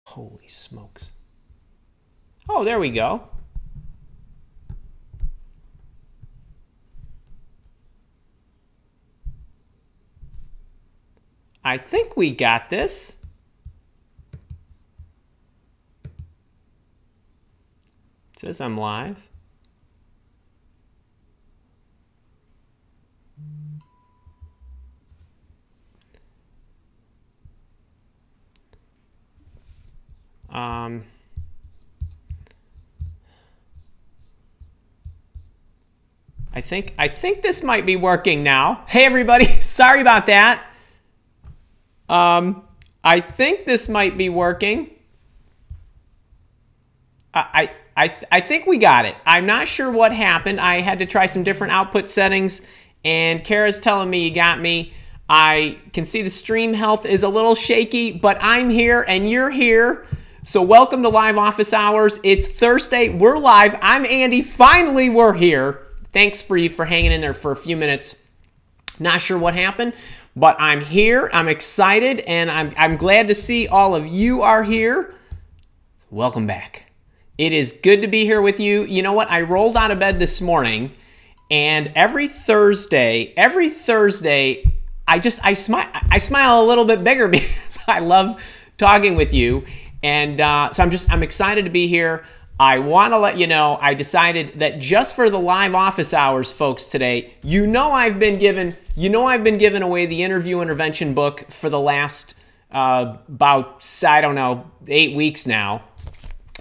Holy smokes. Oh, there we go. I think we got this. It says I'm live. I think this might be working now. Hey everybody, sorry about that. I think this might be working. I think we got it. I'm not sure what happened. I had to try some different output settings, and Kara's telling me you got me. I can see the stream health is a little shaky, but I'm here and you're here. So welcome to Live Office Hours. It's Thursday. We're live. I'm Andy. Finally, we're here. Thanks for hanging in there for a few minutes. Not sure what happened, but I'm here. I'm excited, and I'm glad to see all of you are here. Welcome back. It is good to be here with you. You know what? I rolled out of bed this morning, and every Thursday, I smile a little bit bigger because I love talking with you, and so I'm excited to be here. I want to let you know I decided that just for the Live Office Hours folks today, I've been giving away the Interview Intervention book for the last about, I don't know, 8 weeks now.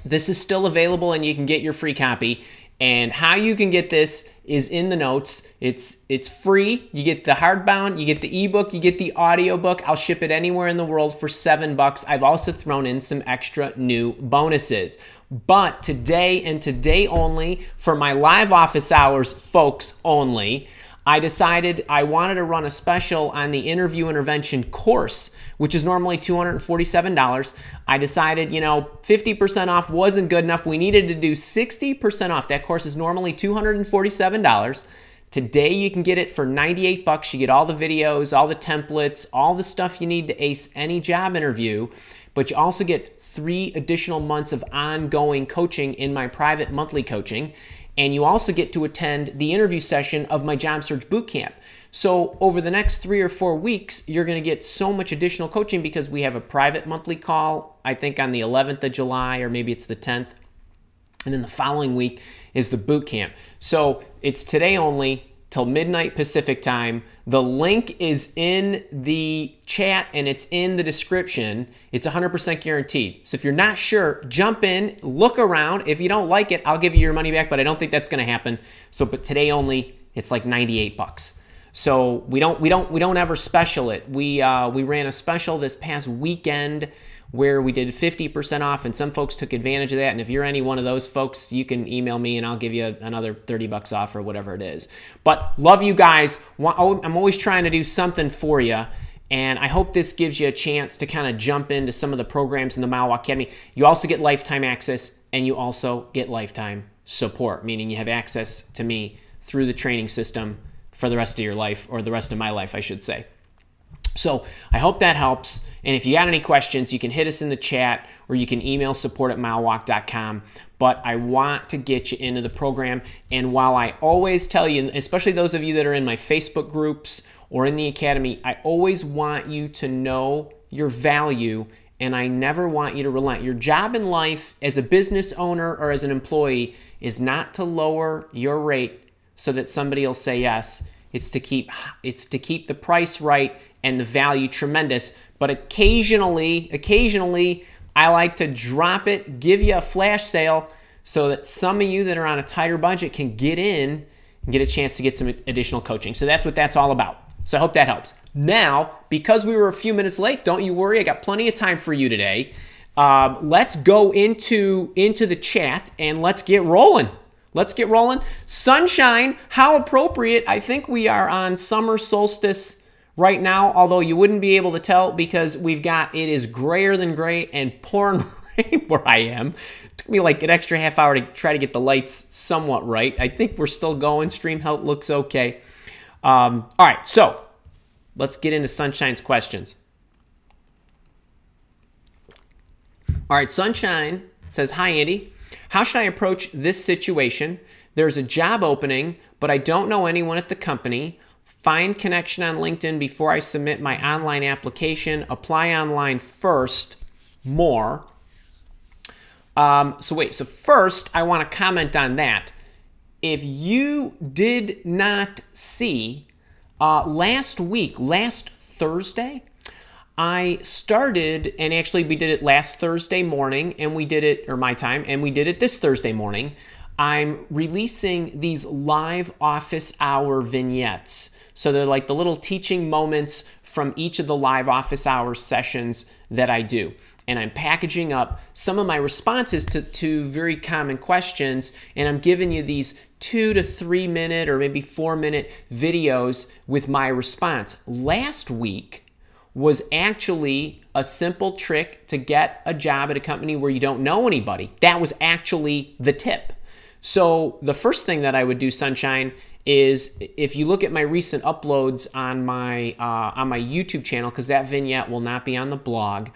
This is still available and you can get your free copy. And how you can get this is in the notes. It's free. You get the hardbound, you get the ebook, you get the audiobook. I'll ship it anywhere in the world for $7. I've also thrown in some extra new bonuses. But today and today only, for my Live Office Hours folks only, I decided I wanted to run a special on the Interview Intervention course, which is normally $247. I decided, 50% off wasn't good enough. We needed to do 60% off. That course is normally $247. Today you can get it for $98. You get all the videos, all the templates, all the stuff you need to ace any job interview, but you also get 3 additional months of ongoing coaching in my private monthly coaching. And you also get to attend the interview session of my Job Search Bootcamp. So over the next 3 or 4 weeks, you're going to get so much additional coaching because we have a private monthly call, I think on the 11th of July, or maybe it's the 10th. And then the following week is the boot camp. So it's today only till midnight Pacific time. The link is in the chat and it's in the description. It's 100% guaranteed. So if you're not sure, jump in, look around. If you don't like it, I'll give you your money back, but I don't think that's going to happen. So, but today only, it's like $98. So we don't ever special it. We ran a special this past weekend where we did 50% off, and some folks took advantage of that. And if you're any one of those folks, you can email me and I'll give you another $30 off or whatever it is. But love you guys. I'm always trying to do something for you, and I hope this gives you a chance to kind of jump into some of the programs in the Malwa Academy. You also get lifetime access, and you also get lifetime support, meaning you have access to me through the training system for the rest of your life, or the rest of my life, I should say. So I hope that helps. And if you got any questions, you can hit us in the chat or you can email support@milewalk.com. But I want to get you into the program. And while I always tell you, especially those of you that are in my Facebook groups or in the academy, I always want you to know your value, and I never want you to relent. Your job in life as a business owner or as an employee is not to lower your rate so that somebody will say yes. It's to keep the price right and the value tremendous. But occasionally, I like to drop it, give you a flash sale so that some of you that are on a tighter budget can get in and get a chance to get some additional coaching. So that's what that's all about. So I hope that helps. Now, because we were a few minutes late, don't you worry. I got plenty of time for you today. Let's go into the chat and let's get rolling. Let's get rolling. Sunshine, how appropriate. I think we are on summer solstice right now, although you wouldn't be able to tell because it is grayer than gray and pouring rain where I am. It took me like an extra half hour to try to get the lights somewhat right. I think we're still going. Stream health looks okay. All right, so let's get into Sunshine's questions. All right, Sunshine says, hi, Andy. How should I approach this situation? There's a job opening, but I don't know anyone at the company. Find connection on LinkedIn before I submit my online application. Apply online first. More. So first, I want to comment on that. If you did not see, last Thursday, I started, and actually we did it last Thursday morning, and we did it, or my time, and we did it this Thursday morning. I'm releasing these live office hour vignettes. So they're like the little teaching moments from each of the live office hour sessions that I do. And I'm packaging up some of my responses to very common questions, and I'm giving you these 2 to 3 minute or maybe 4 minute videos with my response. Last week was actually a simple trick to get a job at a company where you don't know anybody. That was actually the tip. So the first thing that I would do, Sunshine, is if you look at my recent uploads on my YouTube channel, because that vignette will not be on the blog,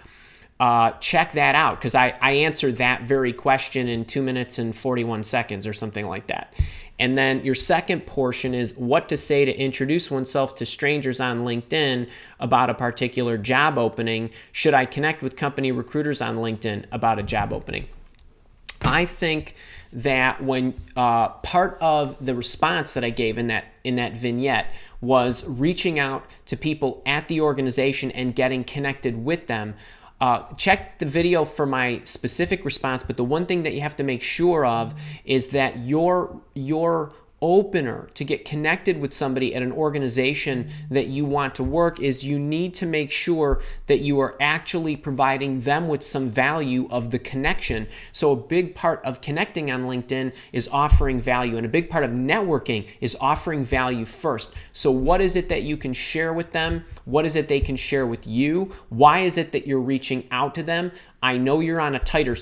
check that out, because I answered that very question in 2 minutes and 41 seconds or something like that. And then your second portion is what to say to introduce oneself to strangers on LinkedIn about a particular job opening. Should I connect with company recruiters on LinkedIn about a job opening? I think that when part of the response that I gave in that vignette was reaching out to people at the organization and getting connected with them. Check the video for my specific response, but the one thing that you have to make sure of is that your opener to get connected with somebody at an organization that you want to work is you need to make sure that you are actually providing them with some value of the connection. So a big part of connecting on LinkedIn is offering value, and a big part of networking is offering value first. So what is it that you can share with them? What is it they can share with you? Why is it that you're reaching out to them? I know you're on a tighter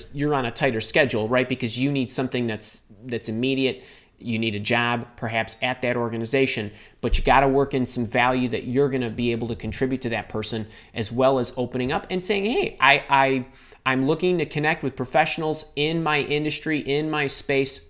schedule, right? Because you need something that's immediate. You need a job, perhaps at that organization, but you got to work in some value that you're going to be able to contribute to that person, as well as opening up and saying, hey, I'm looking to connect with professionals in my industry, in my space.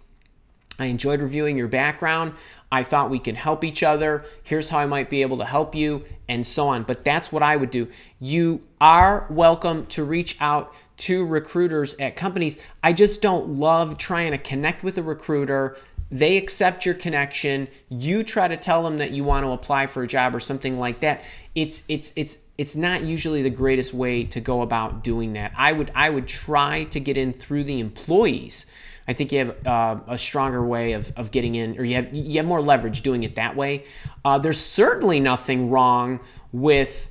I enjoyed reviewing your background. I thought we could help each other. Here's how I might be able to help you, and so on. But that's what I would do. You are welcome to reach out to recruiters at companies. I just don't love trying to connect with a recruiter. They accept your connection. You try to tell them that you want to apply for a job or something like that. It's not usually the greatest way to go about doing that. I would try to get in through the employees. I think you have a stronger way of getting in, or you have more leverage doing it that way. There's certainly nothing wrong with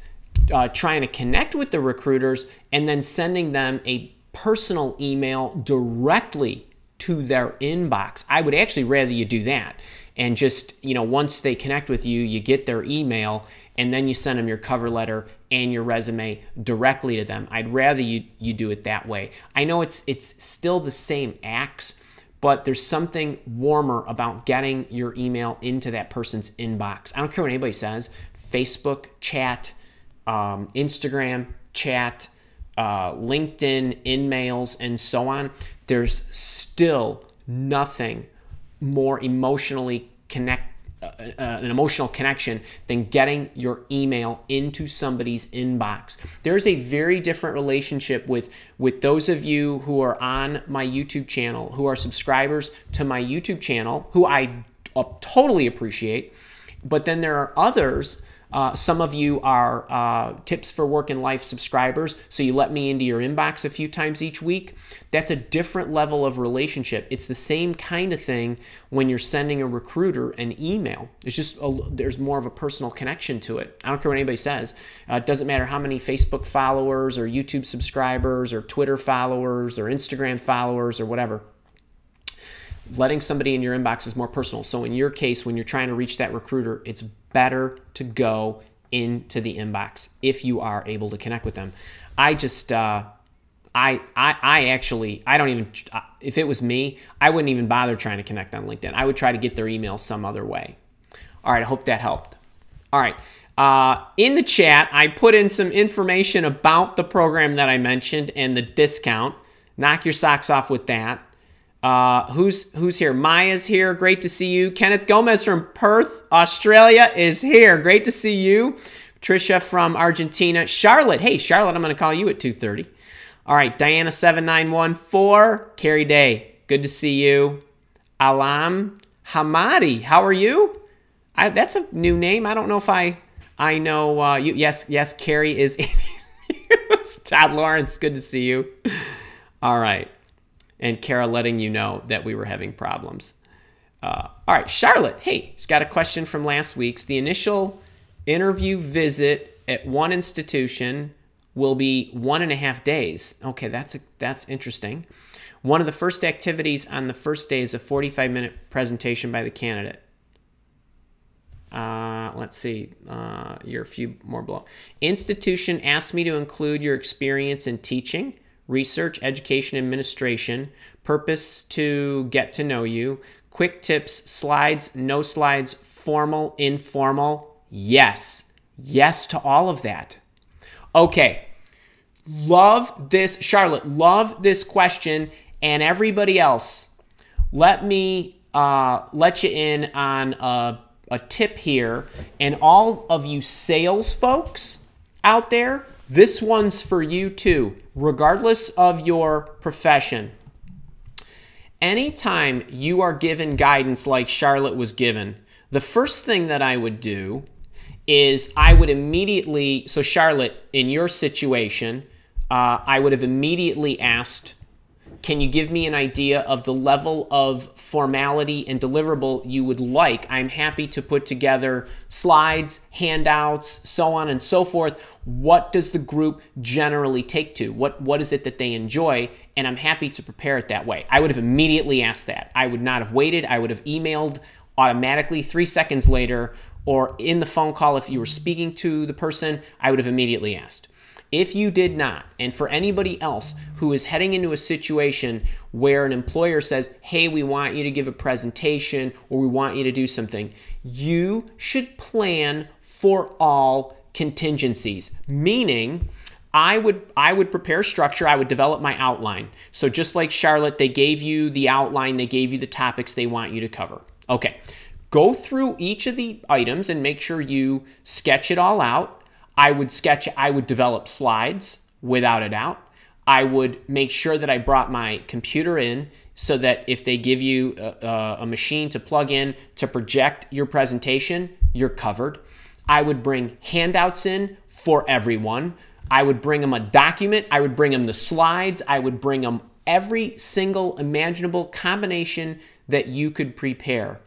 trying to connect with the recruiters and then sending them a personal email directly to their inbox. I would actually rather you do that, and just, once they connect with you, you get their email, and then you send them your cover letter and your resume directly to them. I'd rather you do it that way. I know it's still the same acts, but there's something warmer about getting your email into that person's inbox. I don't care what anybody says. Facebook chat, Instagram chat, LinkedIn in-mails, and so on. There's still nothing more emotionally an emotional connection than getting your email into somebody's inbox. There's a very different relationship with those of you who are on my YouTube channel, who are subscribers to my YouTube channel, who I totally appreciate. But then there are others. Some of you are Tips for Work and Life subscribers, so you let me into your inbox a few times each week. That's a different level of relationship. It's the same kind of thing when you're sending a recruiter an email. It's just there's more of a personal connection to it. I don't care what anybody says. It doesn't matter how many Facebook followers or YouTube subscribers or Twitter followers or Instagram followers or whatever. Letting somebody in your inbox is more personal. So in your case, when you're trying to reach that recruiter, it's better to go into the inbox if you are able to connect with them. I just, I don't even, if it was me, I wouldn't even bother trying to connect on LinkedIn. I would try to get their email some other way. All right, I hope that helped. All right, In the chat, I put in some information about the program that I mentioned and the discount. Knock your socks off with that. Who's here? Maya's here. Great to see you. Kenneth Gomez from Perth, Australia is here. Great to see you. Patricia from Argentina. Charlotte. Hey, Charlotte, I'm going to call you at 2:30. All right, Diana7914. Carrie Day. Good to see you. Alam Hamadi. How are you? That's a new name. I don't know if I know you. Yes, Carrie is. Todd Lawrence. Good to see you. All right. And Kara letting you know that we were having problems. All right, Charlotte. Hey, she's got a question from last week's. The initial interview visit at one institution will be 1.5 days. Okay, that's interesting. One of the first activities on the first day is a 45-minute presentation by the candidate. Let's see. You're a few more below. Institution asked me to include your experience in teaching, research, education, administration, purpose to get to know you, quick tips, slides, no slides, formal, informal. Yes. Yes to all of that. Okay. Love this, Charlotte. Love this question. And everybody else, let me let you in on a tip here. And all of you sales folks out there, this one's for you too, regardless of your profession. Anytime you are given guidance like Charlotte was given, the first thing that I would do is I would immediately, so Charlotte, in your situation, I would have immediately asked, can you give me an idea of the level of formality and deliverable you would like? I'm happy to put together slides, handouts, so on and so forth. What does the group generally take to? What is it that they enjoy? And I'm happy to prepare it that way. I would have immediately asked that. I would not have waited. I would have emailed automatically 3 seconds later, or in the phone call if you were speaking to the person, I would have immediately asked. If you did not, and for anybody else who is heading into a situation where an employer says, hey, we want you to give a presentation or we want you to do something, you should plan for all contingencies. Meaning, I would prepare structure, I would develop my outline. So just like Charlotte, they gave you the outline, they gave you the topics they want you to cover. Okay, go through each of the items and make sure you sketch it all out. I would develop slides without a doubt. I would make sure that I brought my computer in so that if they give you a machine to plug in to project your presentation, you're covered. I would bring handouts in for everyone. I would bring them a document. I would bring them the slides. I would bring them every single imaginable combination that you could prepare,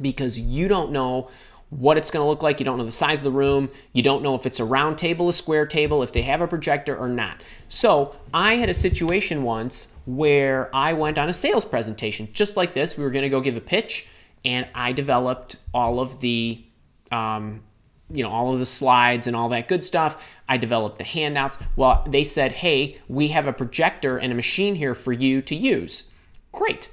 because you don't know what it's going to look like. You don't know the size of the room. You don't know if it's a round table, a square table, if they have a projector or not. So I had a situation once where I went on a sales presentation just like this. We were going to go give a pitch, and I developed all of the all of the slides and all that good stuff. I developed the handouts. Well, they said, hey, we have a projector and a machine here for you to use. Great.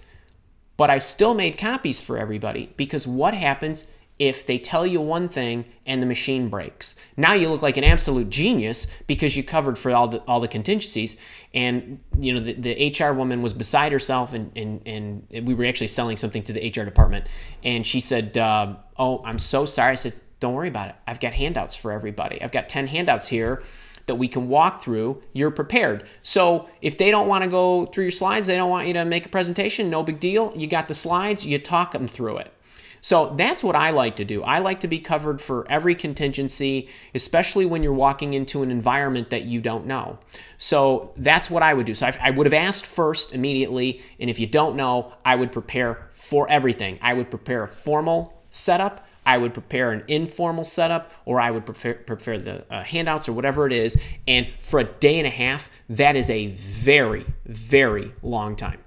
But I still made copies for everybody, because what happens if they tell you one thing and the machine breaks? Now you look like an absolute genius because you covered for all the contingencies. And the HR woman was beside herself, and we were actually selling something to the HR department. And she said, oh, I'm so sorry. I said, don't worry about it. I've got handouts for everybody. I've got 10 handouts here that we can walk through. You're prepared. So if they don't want to go through your slides, they don't want you to make a presentation, no big deal. You got the slides, you talk them through it. So that's what I like to do. I like to be covered for every contingency, especially when you're walking into an environment that you don't know. So that's what I would do. So I would have asked first immediately, and if you don't know, I would prepare for everything. I would prepare a formal setup, I would prepare an informal setup, or I would prepare the handouts or whatever it is. And for a day and a half, that is a very, very long time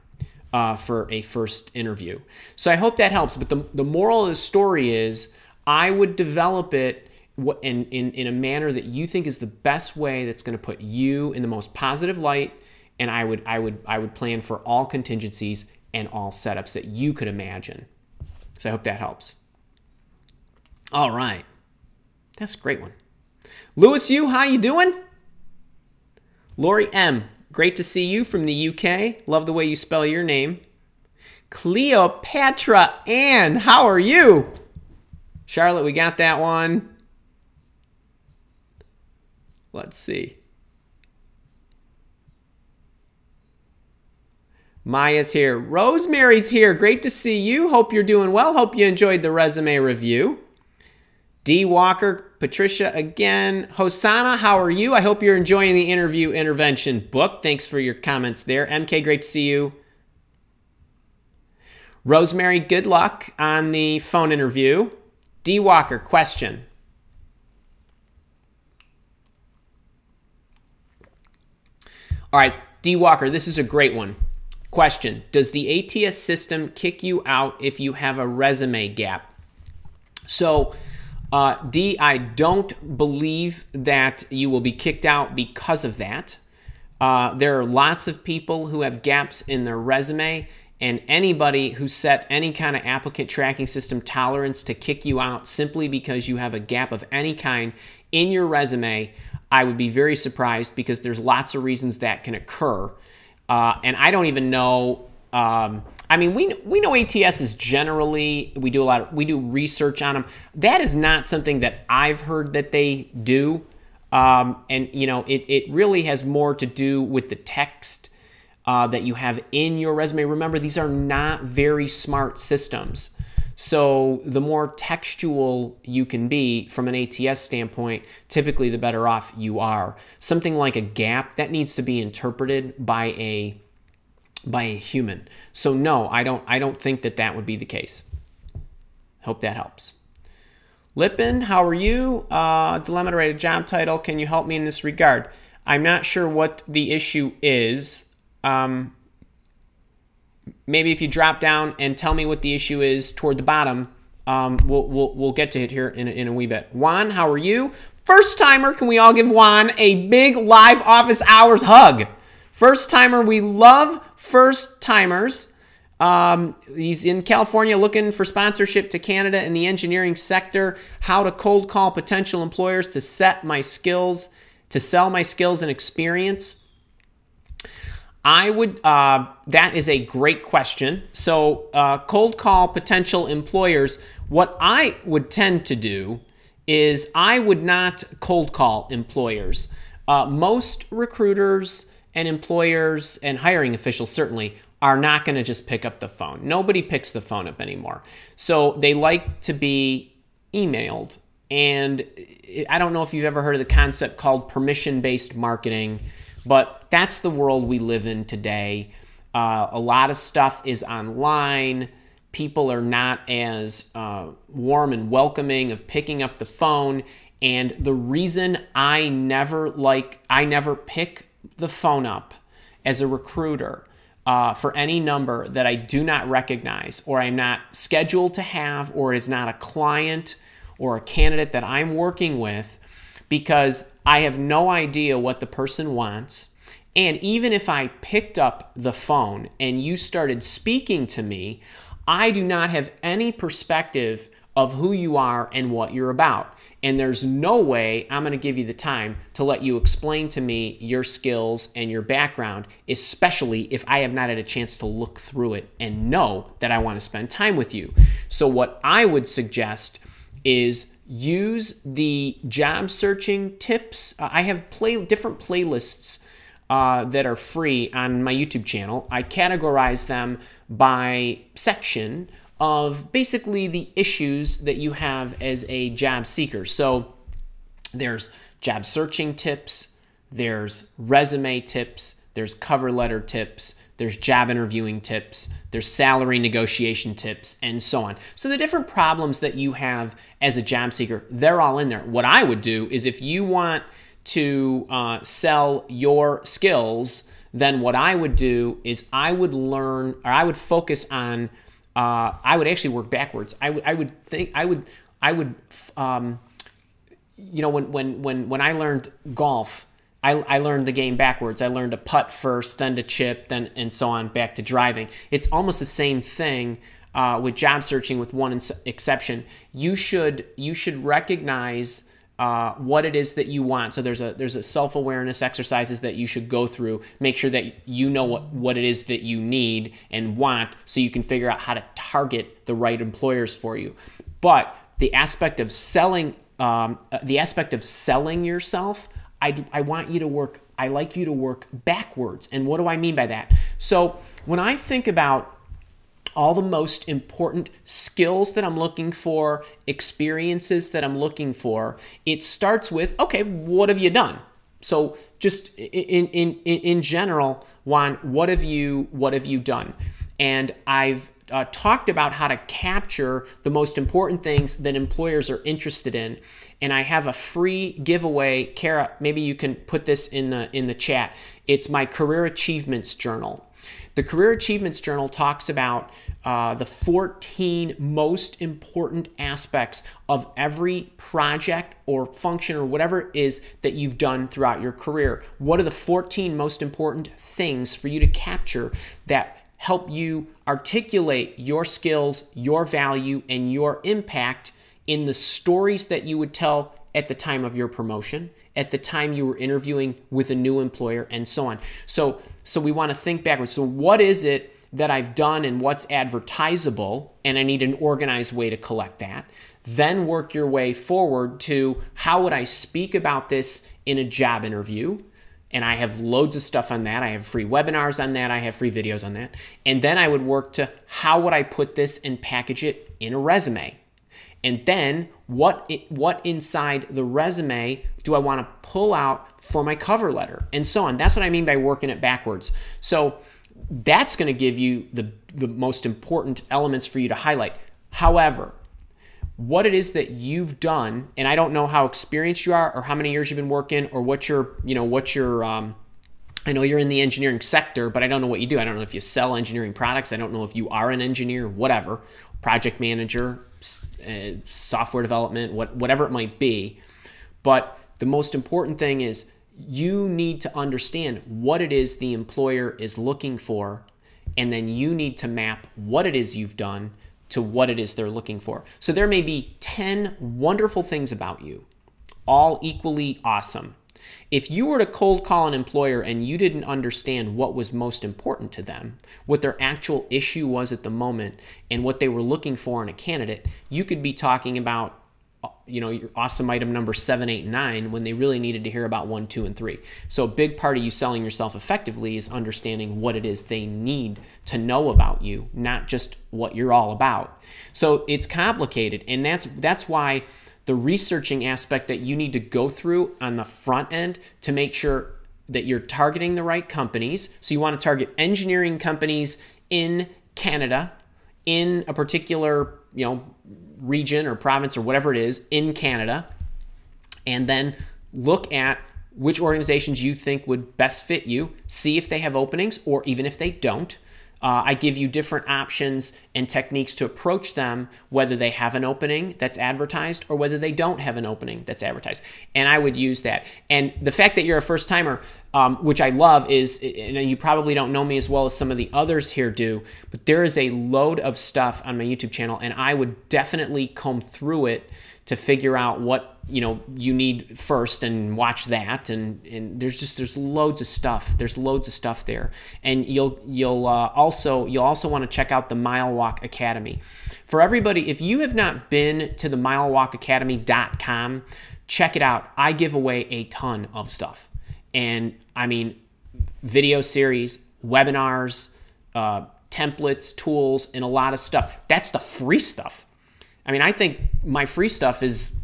for a first interview. So I hope that helps. But the moral of the story is I would develop it in a manner that you think is the best way that's going to put you in the most positive light. And I would plan for all contingencies and all setups that you could imagine. So I hope that helps. All right. That's a great one. Lewis Yu, how you doing? Lori M, great to see you from the UK. Love the way you spell your name. Cleopatra Ann, how are you? Charlotte, we got that one. Let's see. Maya's here. Rosemary's here. Great to see you. Hope you're doing well. Hope you enjoyed the resume review. D. Walker, Patricia again. Hosanna, how are you? I hope you're enjoying the Interview Intervention book. Thanks for your comments there. MK, great to see you. Rosemary, good luck on the phone interview. D. Walker, question. All right, D. Walker, this is a great one. Question, does the ATS system kick you out if you have a resume gap? So, D, I don't believe that you will be kicked out because of that. There are lots of people who have gaps in their resume, and anybody who set any kind of applicant tracking system tolerance to kick you out simply because you have a gap of any kind in your resume, I would be very surprised, because there's lots of reasons that can occur. And I don't even know, I mean, we know ATS is generally, we do research on them. That is not something that I've heard that they do. And you know, it really has more to do with the text that you have in your resume. Remember, these are not very smart systems. So the more textual you can be from an ATS standpoint, typically the better off you are. Something like a gap, that needs to be interpreted by a human. So no, I don't think that would be the case. Hope that helps. Lippin, how are you? Dilemma to write a job title. Can you help me in this regard? I'm not sure what the issue is. Maybe if you drop down and tell me what the issue is toward the bottom, we'll get to it here in a wee bit. Juan, how are you? First timer, can we all give Juan a big live office hours hug? First timer, we love first timers. He's in California looking for sponsorship to Canada in the engineering sector. How to cold call potential employers to sell my skills and experience. I would, that is a great question. So cold call potential employers, what I would tend to do is I would not cold call employers. Most recruiters and employers and hiring officials certainly are not going to just pick up the phone. Nobody picks the phone up anymore. So they like to be emailed. And I don't know if you've ever heard of the concept called permission-based marketing, but that's the world we live in today. A lot of stuff is online. People are not as warm and welcoming of picking up the phone. And the reason I never pick the phone up as a recruiter for any number that I do not recognize, or I'm not scheduled to have, or is not a client or a candidate that I'm working with, because I have no idea what the person wants. And even if I picked up the phone and you started speaking to me, I do not have any perspective of who you are and what you're about. And there's no way I'm going to give you the time to let you explain to me your skills and your background, especially if I have not had a chance to look through it and know that I want to spend time with you. So what I would suggest is use the job searching tips. I have different playlists that are free on my YouTube channel. I categorize them by section of basically the issues that you have as a job seeker. So there's job searching tips, there's resume tips, there's cover letter tips, there's job interviewing tips, there's salary negotiation tips, and so on. So the different problems that you have as a job seeker, they're all in there. What I would do is, if you want to sell your skills, then what I would do is I would learn, or I would focus on, I would actually work backwards. You know, when I learned golf, I learned the game backwards. I learned to putt first, then to chip, then and so on, back to driving. It's almost the same thing with job searching, with one exception. You should recognize what it is that you want. So there's a self-awareness exercises that you should go through. Make sure that you know what it is that you need and want, so you can figure out how to target the right employers for you. But the aspect of selling, yourself, I want you to work. I like you to work backwards. And what do I mean by that? So when I think about all the most important skills that I'm looking for, experiences that I'm looking for, it starts with, okay, what have you done? So just in general, Juan, what have you done? And I've talked about how to capture the most important things that employers are interested in. And I have a free giveaway. Kara, maybe you can put this in the chat. It's my Career Achievements Journal. The Career Achievements Journal talks about the 14 most important aspects of every project or function or whatever it is that you've done throughout your career. What are the 14 most important things for you to capture that help you articulate your skills, your value, and your impact in the stories that you would tell at the time of your promotion, at the time you were interviewing with a new employer, and so on. So we want to think backwards. So what is it that I've done and what's advertisable, and I need an organized way to collect that. Then work your way forward to how would I speak about this in a job interview? And I have loads of stuff on that. I have free webinars on that. I have free videos on that. And then I would work to how would I put this and package it in a resume? And then what inside the resume do I want to pull out for my cover letter, and so on. That's what I mean by working it backwards. So that's going to give you the most important elements for you to highlight. However, what it is that you've done, and I don't know how experienced you are or how many years you've been working or what your I know you're in the engineering sector, but I don't know what you do. I don't know if you sell engineering products. I don't know if you are an engineer, whatever, project manager, software development, whatever it might be. But the most important thing is you need to understand what it is the employer is looking for, and then you need to map what it is you've done to what it is they're looking for. So there may be 10 wonderful things about you, all equally awesome. If you were to cold call an employer and you didn't understand what was most important to them, what their actual issue was at the moment, and what they were looking for in a candidate, you could be talking about your awesome item number 7, 8, 9 when they really needed to hear about 1, 2, and 3. So a big part of you selling yourself effectively is understanding what it is they need to know about you, not just what you're all about. So it's complicated, and that's why the researching aspect that you need to go through on the front end to make sure that you're targeting the right companies. So you want to target engineering companies in Canada, in a particular region or province or whatever it is in Canada, and then look at which organizations you think would best fit you, see if they have openings, or even if they don't. I give you different options and techniques to approach them, whether they have an opening that's advertised or whether they don't have an opening that's advertised. And I would use that. And the fact that you're a first timer, which I love, is, and you probably don't know me as well as some of the others here do, but there is a load of stuff on my YouTube channel, and I would definitely comb through it to figure out what you need first and watch that, and there's loads of stuff. There's loads of stuff there, and you'll also want to check out the Mile Walk Academy. For everybody, if you have not been to the milewalkacademy.com, check it out. I give away a ton of stuff, and I mean video series, webinars, templates, tools, and a lot of stuff. That's the free stuff. I mean, I think my free stuff is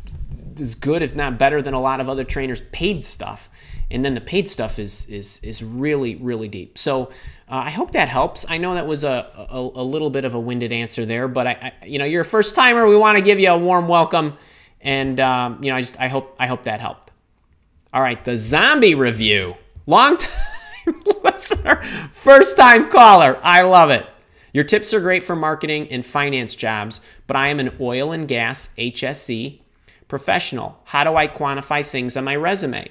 as good, if not better, than a lot of other trainers' paid stuff. And then the paid stuff is really, really deep. So I hope that helps. I know that was a little bit of a winded answer there, but you're a first timer. We want to give you a warm welcome, and I hope that helped. All right, the zombie review. Long time listener, first time caller. I love it. Your tips are great for marketing and finance jobs, but I am an oil and gas HSE professional. How do I quantify things on my resume?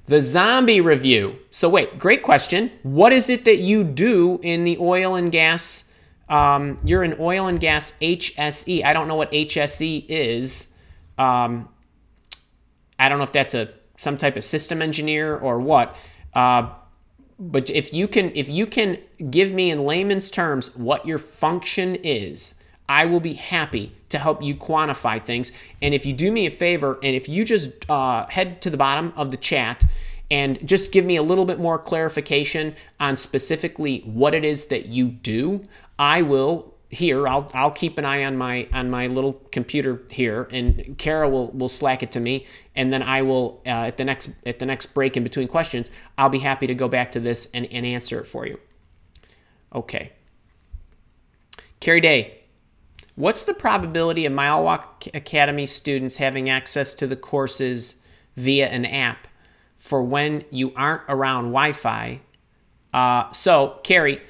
The zombie review. So wait, great question. What is it that you do in the oil and gas? You're an oil and gas HSE. I don't know what HSE is. I I don't know if that's some type of system engineer or what. But if you can give me in layman's terms what your function is, I will be happy to help you quantify things. And if you do me a favor, and if you just head to the bottom of the chat and just give me a little bit more clarification on specifically what it is that you do, I will here. I'll keep an eye on my little computer here, and Kara will slack it to me, and then I will at the next break in between questions, I'll be happy to go back to this and answer it for you. Okay. Carrie Day. What's the probability of Mile Walk Academy students having access to the courses via an app for when you aren't around Wi-Fi? So, Carrie,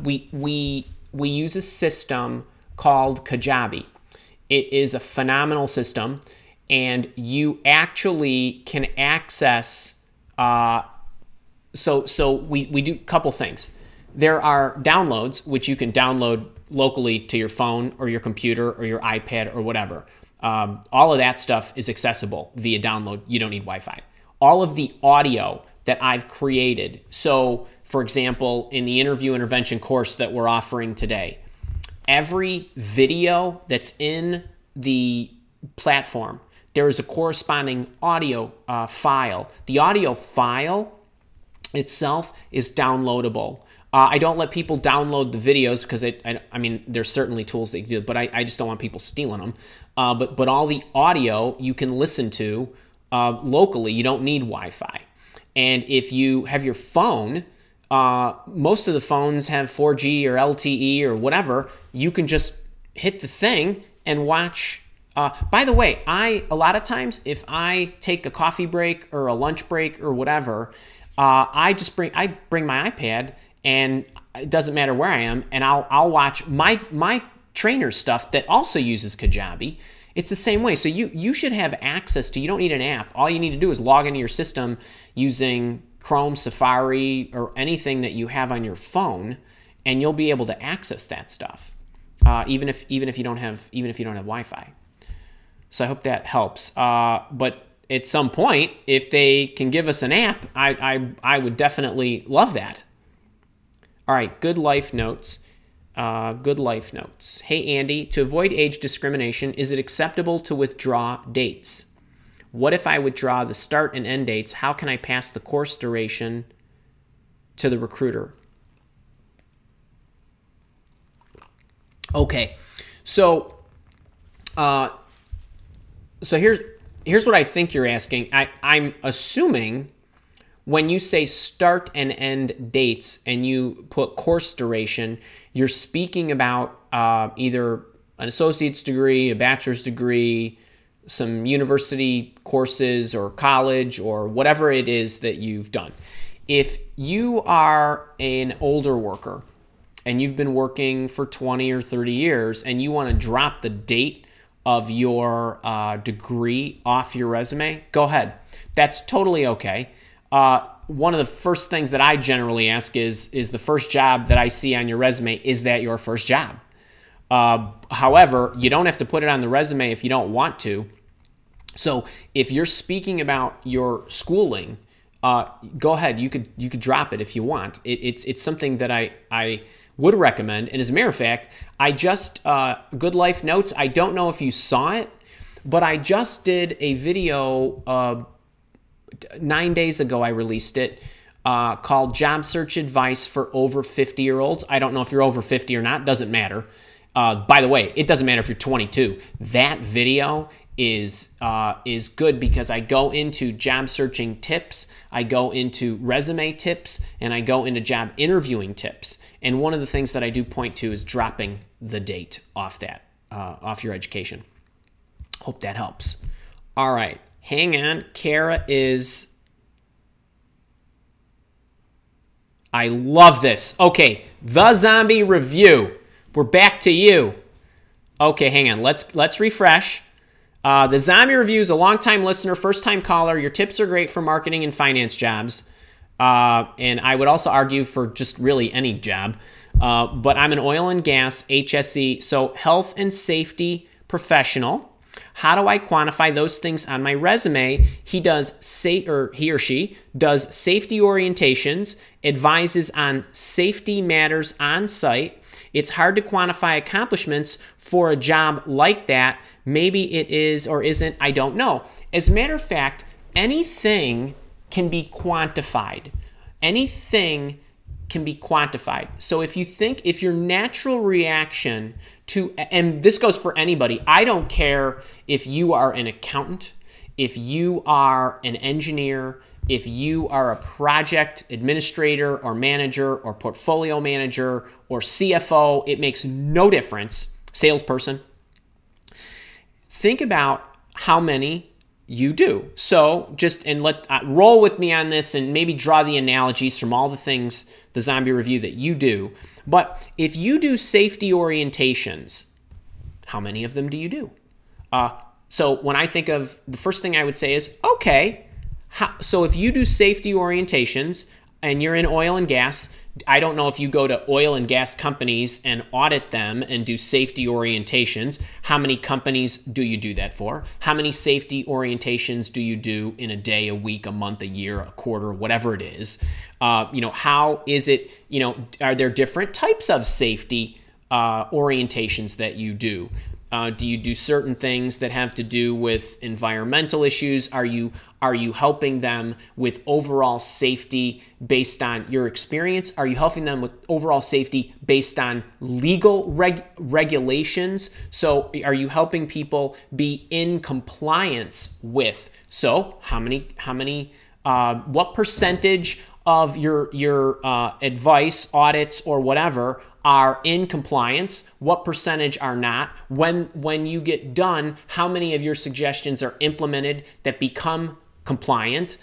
we use a system called Kajabi. It is a phenomenal system, and you actually can access. So we do a couple things. There are downloads, which you can download locally to your phone or your computer or your iPad or whatever. All of that stuff is accessible via download. You don't need Wi-Fi. All of the audio that I've created. So, for example, in the interview intervention course that we're offering today, every video that's in the platform, there is a corresponding audio file. The audio file itself is downloadable. I don't let people download the videos because I mean, there's certainly tools that you do, but I just don't want people stealing them. But all the audio you can listen to locally. You don't need Wi-Fi. And if you have your phone, most of the phones have 4G or LTE or whatever. You can just hit the thing and watch. By the way, a lot of times if I take a coffee break or a lunch break or whatever, I bring my iPad, and it doesn't matter where I am, and I'll watch my trainer stuff that also uses Kajabi. It's the same way. So you should have access to. You don't need an app. All you need to do is log into your system using Chrome, Safari, or anything that you have on your phone, and you'll be able to access that stuff, even if you don't have Wi-Fi. So I hope that helps. But at some point, if they can give us an app, I would definitely love that. All right, good life notes. Good life notes. Hey, Andy, to avoid age discrimination, is it acceptable to withdraw dates? What if I withdraw the start and end dates? How can I pass the course duration to the recruiter? Okay, so here's what I think you're asking. I'm assuming when you say start and end dates and you put course duration, you're speaking about either an associate's degree, a bachelor's degree, some university courses or college or whatever it is that you've done. If you are an older worker and you've been working for 20 or 30 years and you want to drop the date of your degree off your resume, go ahead. That's totally okay. One of the first things that I generally ask is the first job that I see on your resume, is that your first job? However, you don't have to put it on the resume if you don't want to. So if you're speaking about your schooling, go ahead. You could drop it if you want. It's something that I would recommend. And as a matter of fact, I just, Good Life Notes, I don't know if you saw it, but I just did a video 9 days ago. I released it called Job Search Advice for Over 50-Year-Olds. I don't know if you're over 50 or not. Doesn't matter. By the way, it doesn't matter if you're 22. That video is good because I go into job searching tips, I go into resume tips, and I go into job interviewing tips. And one of the things that I do point to is dropping the date off your education. Hope that helps. All right, hang on. Kara is... I love this. Okay, the zombie review. We're back to you. Okay, hang on. Let's refresh. The zombie review is a long-time listener, first-time caller. Your tips are great for marketing and finance jobs. And I would also argue for just really any job. But I'm an oil and gas HSE, so health and safety professional. How do I quantify those things on my resume? He or she does safety orientations, advises on safety matters on site. It's hard to quantify accomplishments for a job like that. Maybe it is or isn't, I don't know. As a matter of fact, anything can be quantified. Anything can be quantified. So if your natural reaction to, and this goes for anybody, I don't care if you are an accountant, if you are an engineer, if you are a project administrator or manager or portfolio manager or CFO, it makes no difference, salesperson. Think about how many you do. So roll with me on this and maybe draw the analogies from all the things, the zombie review, that you do. But if you do safety orientations, how many of them do you do? So when I think of, the first thing I would say is, okay, so if you do safety orientations and you're in oil and gas, I don't know if you go to oil and gas companies and audit them and do safety orientations. How many companies do you do that for? How many safety orientations do you do in a day, a week, a month, a year, a quarter, whatever it is? How is it, are there different types of safety orientations that you do? Do you do certain things that have to do with environmental issues? Are you helping them with overall safety based on your experience? Are you helping them with overall safety based on legal regulations? So are you helping people be in compliance with? So what percentage of your advice, audits, or whatever are in compliance? What percentage are not? When you get done, how many of your suggestions are implemented that become compliant?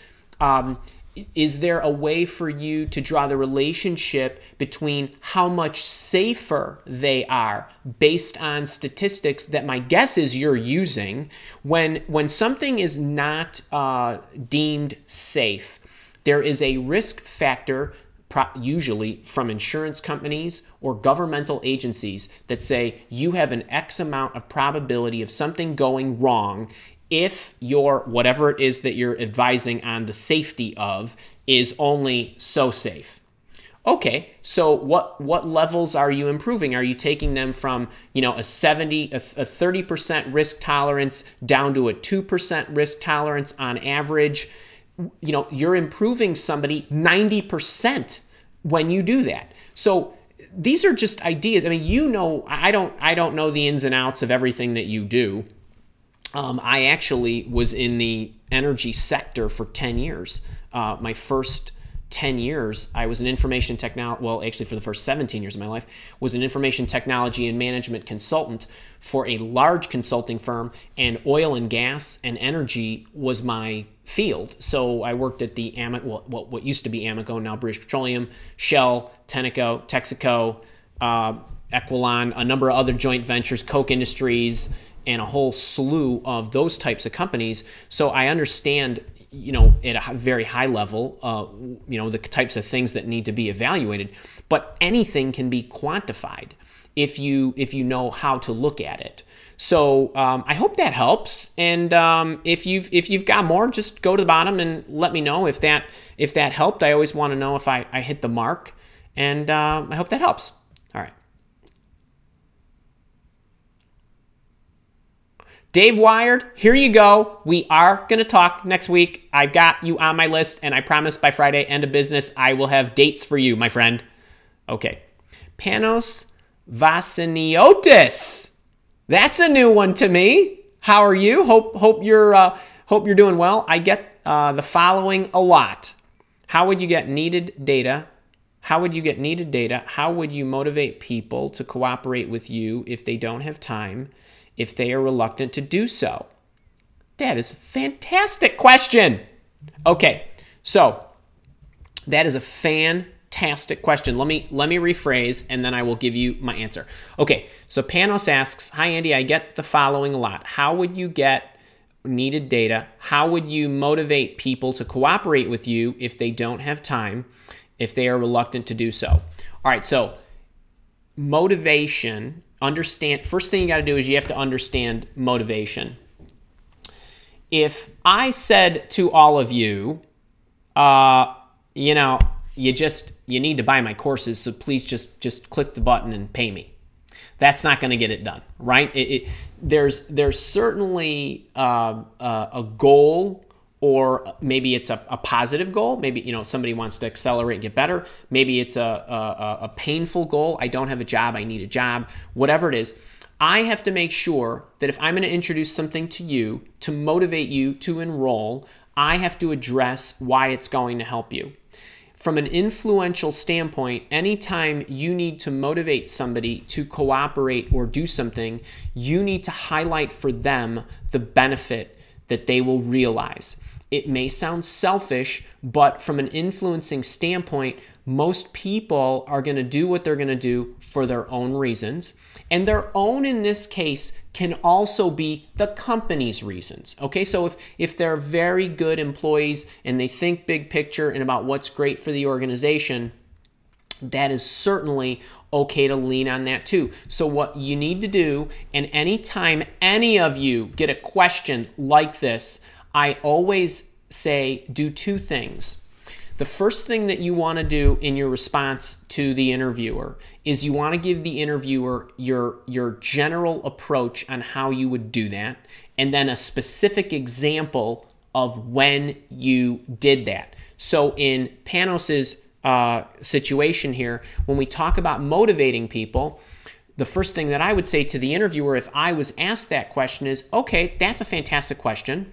Is there a way for you to draw the relationship between how much safer they are based on statistics that my guess is you're using? When something is not deemed safe, there is a risk factor, usually from insurance companies or governmental agencies, that say you have an X amount of probability of something going wrong if your whatever it is that you're advising on the safety of is only so safe. Okay, so what levels are you improving? Are you taking them from a 30% risk tolerance down to a 2% risk tolerance on average? You're improving somebody 90% when you do that. So these are just ideas. I mean, I don't know the ins and outs of everything that you do. I actually was in the energy sector for 10 years. My first 10 years, I was an information technology, well, actually for the first 17 years of my life, was an information technology and management consultant for a large consulting firm, and oil and gas and energy was my field. So I worked at the what used to be Amoco, now British Petroleum, Shell, Tenneco, Texaco, Equilon, a number of other joint ventures, Koch Industries, and a whole slew of those types of companies. So I understand, at a very high level, the types of things that need to be evaluated. But anything can be quantified if you know how to look at it. So I hope that helps. And if you've got more, just go to the bottom and let me know if that helped. I always want to know if I hit the mark, and I hope that helps. All right. Dave Wired, here you go. We are going to talk next week. I've got you on my list, and I promise by Friday, end of business, I will have dates for you, my friend. Okay. Panos Vasiniotis. That's a new one to me. How are you? Hope you're doing well. I get the following a lot. How would you get needed data? How would you get needed data? How would you motivate people to cooperate with you if they don't have time, if they are reluctant to do so? That is a fantastic question. Okay, so that is a fantastic question. Let me rephrase, and then I will give you my answer. Okay, so Panos asks, hi Andy, I get the following a lot. How would you get needed data? How would you motivate people to cooperate with you if they don't have time, if they are reluctant to do so? All right, so motivation, first thing you got to do is you have to understand motivation. If I said to all of you, you know, you need to buy my courses, so please just click the button and pay me. That's not going to get it done, right? There's certainly a goal, or maybe it's a positive goal. Maybe, you know, somebody wants to accelerate and get better. Maybe it's a painful goal. I don't have a job. I need a job. Whatever it is, I have to make sure that if I'm going to introduce something to you to motivate you to enroll, I have to address why it's going to help you. From an influential standpoint, anytime you need to motivate somebody to cooperate or do something, you need to highlight for them the benefit that they will realize. It may sound selfish, but from an influencing standpoint, most people are going to do what they're going to do for their own reasons. And their own, in this case, can also be the company's reasons. Okay, so if they're very good employees and they think big picture and about what's great for the organization, that is certainly okay to lean on that too. So what you need to do, and anytime any of you get a question like this, I always say do two things. The first thing that you want to do in your response to the interviewer is you want to give the interviewer your general approach on how you would do that, and then a specific example of when you did that. So in Panos's situation here, when we talk about motivating people, the first thing that I would say to the interviewer if I was asked that question is, okay, that's a fantastic question.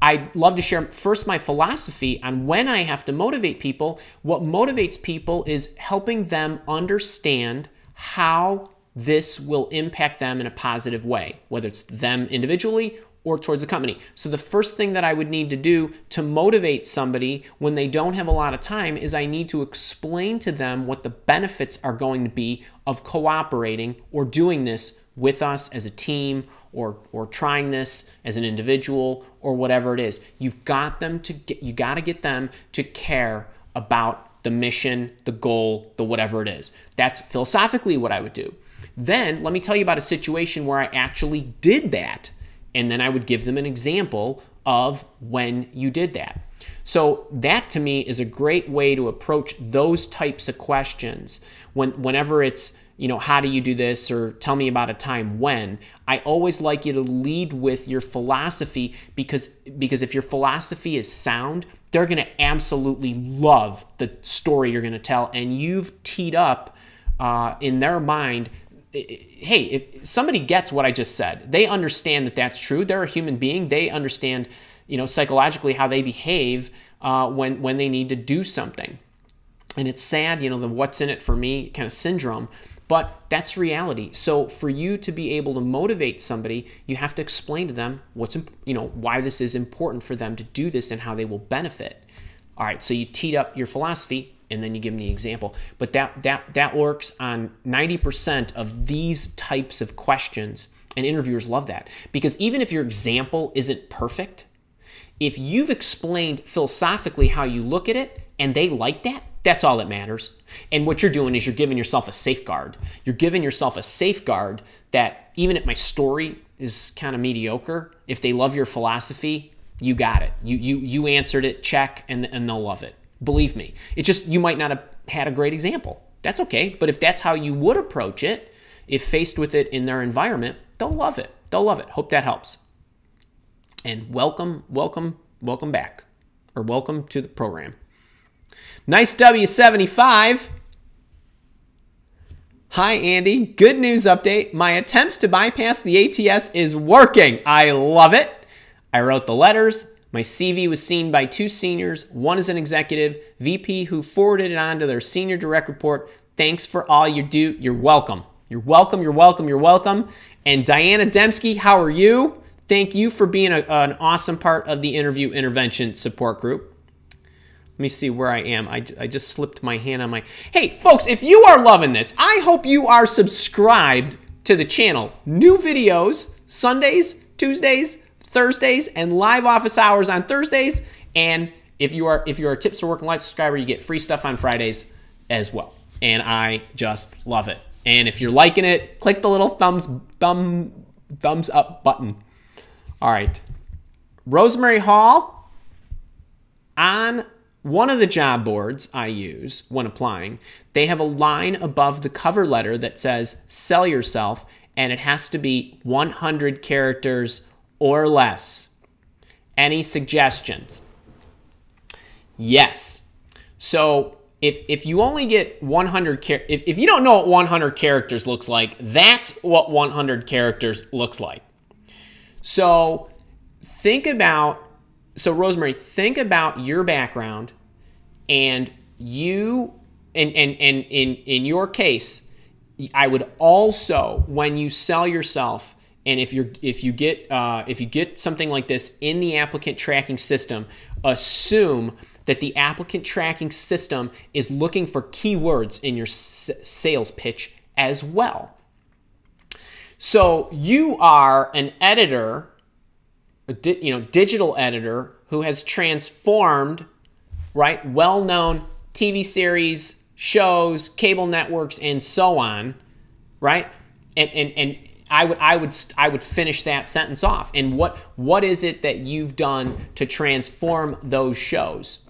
I'd love to share first my philosophy on when I have to motivate people. What motivates people is helping them understand how this will impact them in a positive way, whether it's them individually or towards the company. So the first thing that I would need to do to motivate somebody when they don't have a lot of time is I need to explain to them what the benefits are going to be of cooperating or doing this with us as a team, or trying this as an individual, or whatever it is. You got to get them to care about the mission, the goal, the whatever it is. That's philosophically what I would do. Then let me tell you about a situation where I actually did that, and then I would give them an example of when you did that. So that to me is a great way to approach those types of questions. Whenever it's, you know, how do you do this, or tell me about a time when, I always like you to lead with your philosophy, because if your philosophy is sound, they're going to absolutely love the story you're going to tell, and you've teed up in their mind, hey, if somebody gets what I just said, they understand that that's true. They're a human being. They understand, you know, psychologically how they behave when they need to do something. And it's sad, you know, the what's in it for me kind of syndrome, but that's reality. So for you to be able to motivate somebody, you have to explain to them what's, you know, why this is important for them to do this and how they will benefit. All right, so you teed up your philosophy and then you give them the example. But that works on 90% of these types of questions, and interviewers love that, because even if your example isn't perfect, if you've explained philosophically how you look at it and they like that, that's all that matters. And what you're doing is you're giving yourself a safeguard. You're giving yourself a safeguard that even if my story is kind of mediocre, if they love your philosophy, you got it. You answered it, check, and they'll love it. Believe me. It's just you might not have had a great example. That's okay. But if that's how you would approach it, if faced with it in their environment, they'll love it. They'll love it. Hope that helps. And welcome back, or welcome to the program. Nice W75. Hi, Andy. Good news update. My attempts to bypass the ATS is working. I love it. I wrote the letters. My CV was seen by 2 seniors. One is an executive VP who forwarded it on to their senior direct report. Thanks for all you do. You're welcome. You're welcome. You're welcome. You're welcome. And Diana Dembski, how are you? Thank you for being an awesome part of the Interview Intervention support group. Let me see where I am. I just slipped my hand on my... Hey, folks, if you are loving this, I hope you are subscribed to the channel. New videos, Sundays, Tuesdays, Thursdays, and live office hours on Thursdays. And if you are a Tips for Working Life subscriber, you get free stuff on Fridays as well. And I just love it. And if you're liking it, click the little thumbs up button. All right. Rosemary Hall, on one of the job boards I use when applying, they have a line above the cover letter that says sell yourself, and it has to be 100 characters or less. Any suggestions? Yes. So if you only get 100, if you don't know what 100 characters looks like, that's what 100 characters looks like. So Rosemary, think about your background, and in your case, I would also, when you sell yourself, and if you get something like this in the applicant tracking system, assume that the applicant tracking system is looking for keywords in your sales pitch as well. So you are an editor, digital editor who has transformed, right, well-known TV series, shows, cable networks, and so on, right? And I would finish that sentence off. And what is it that you've done to transform those shows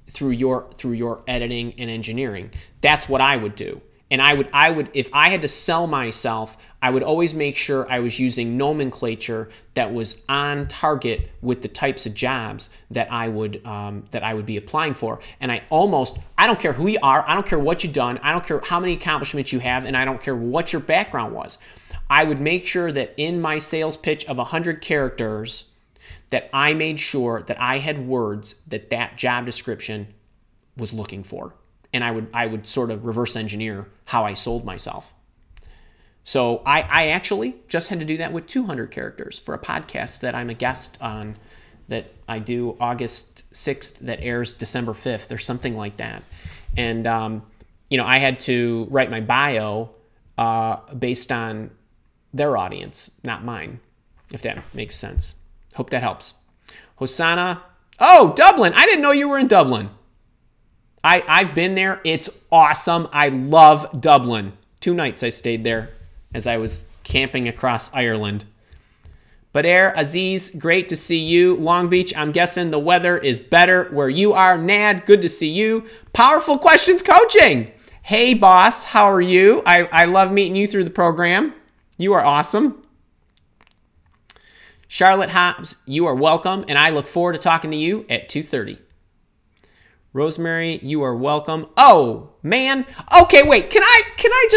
through your editing and engineering? That's what I would do. And I would if I had to sell myself, I would always make sure I was using nomenclature that was on target with the types of jobs that I would be applying for. And I don't care who you are, I don't care what you've done, I don't care how many accomplishments you have, and I don't care what your background was. I would make sure that in my sales pitch of 100 characters, that I made sure that I had words that job description was looking for. And I would sort of reverse engineer how I sold myself. So I actually just had to do that with 200 characters for a podcast that I'm a guest on, that I do August 6th, that airs December 5th or something like that. And, I had to write my bio based on their audience, not mine, if that makes sense. Hope that helps. Hosanna. Oh, Dublin. I didn't know you were in Dublin. I've been there. It's awesome. I love Dublin. 2 nights I stayed there as I was camping across Ireland. Badair Aziz, great to see you. Long Beach, I'm guessing the weather is better where you are. Nad, good to see you. Powerful Questions Coaching. Hey, boss, how are you? I love meeting you through the program. You are awesome. Charlotte Hobbs, you are welcome, and I look forward to talking to you at 2:30. Rosemary, you are welcome. Oh, man. Okay, wait. Can I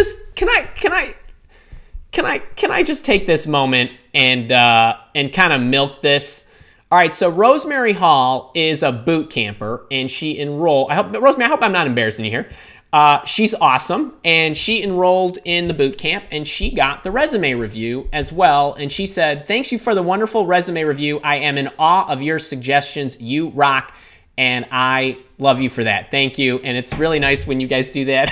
just take this moment and kind of milk this? All right, so Rosemary Hall is a boot camper, and she enrolled. Rosemary, I hope I'm not embarrassing you here. She's awesome, and she enrolled in the boot camp, and she got the resume review as well. And she said, "Thanks you for the wonderful resume review. I am in awe of your suggestions. You rock." And I love you for that. Thank you. And it's really nice when you guys do that.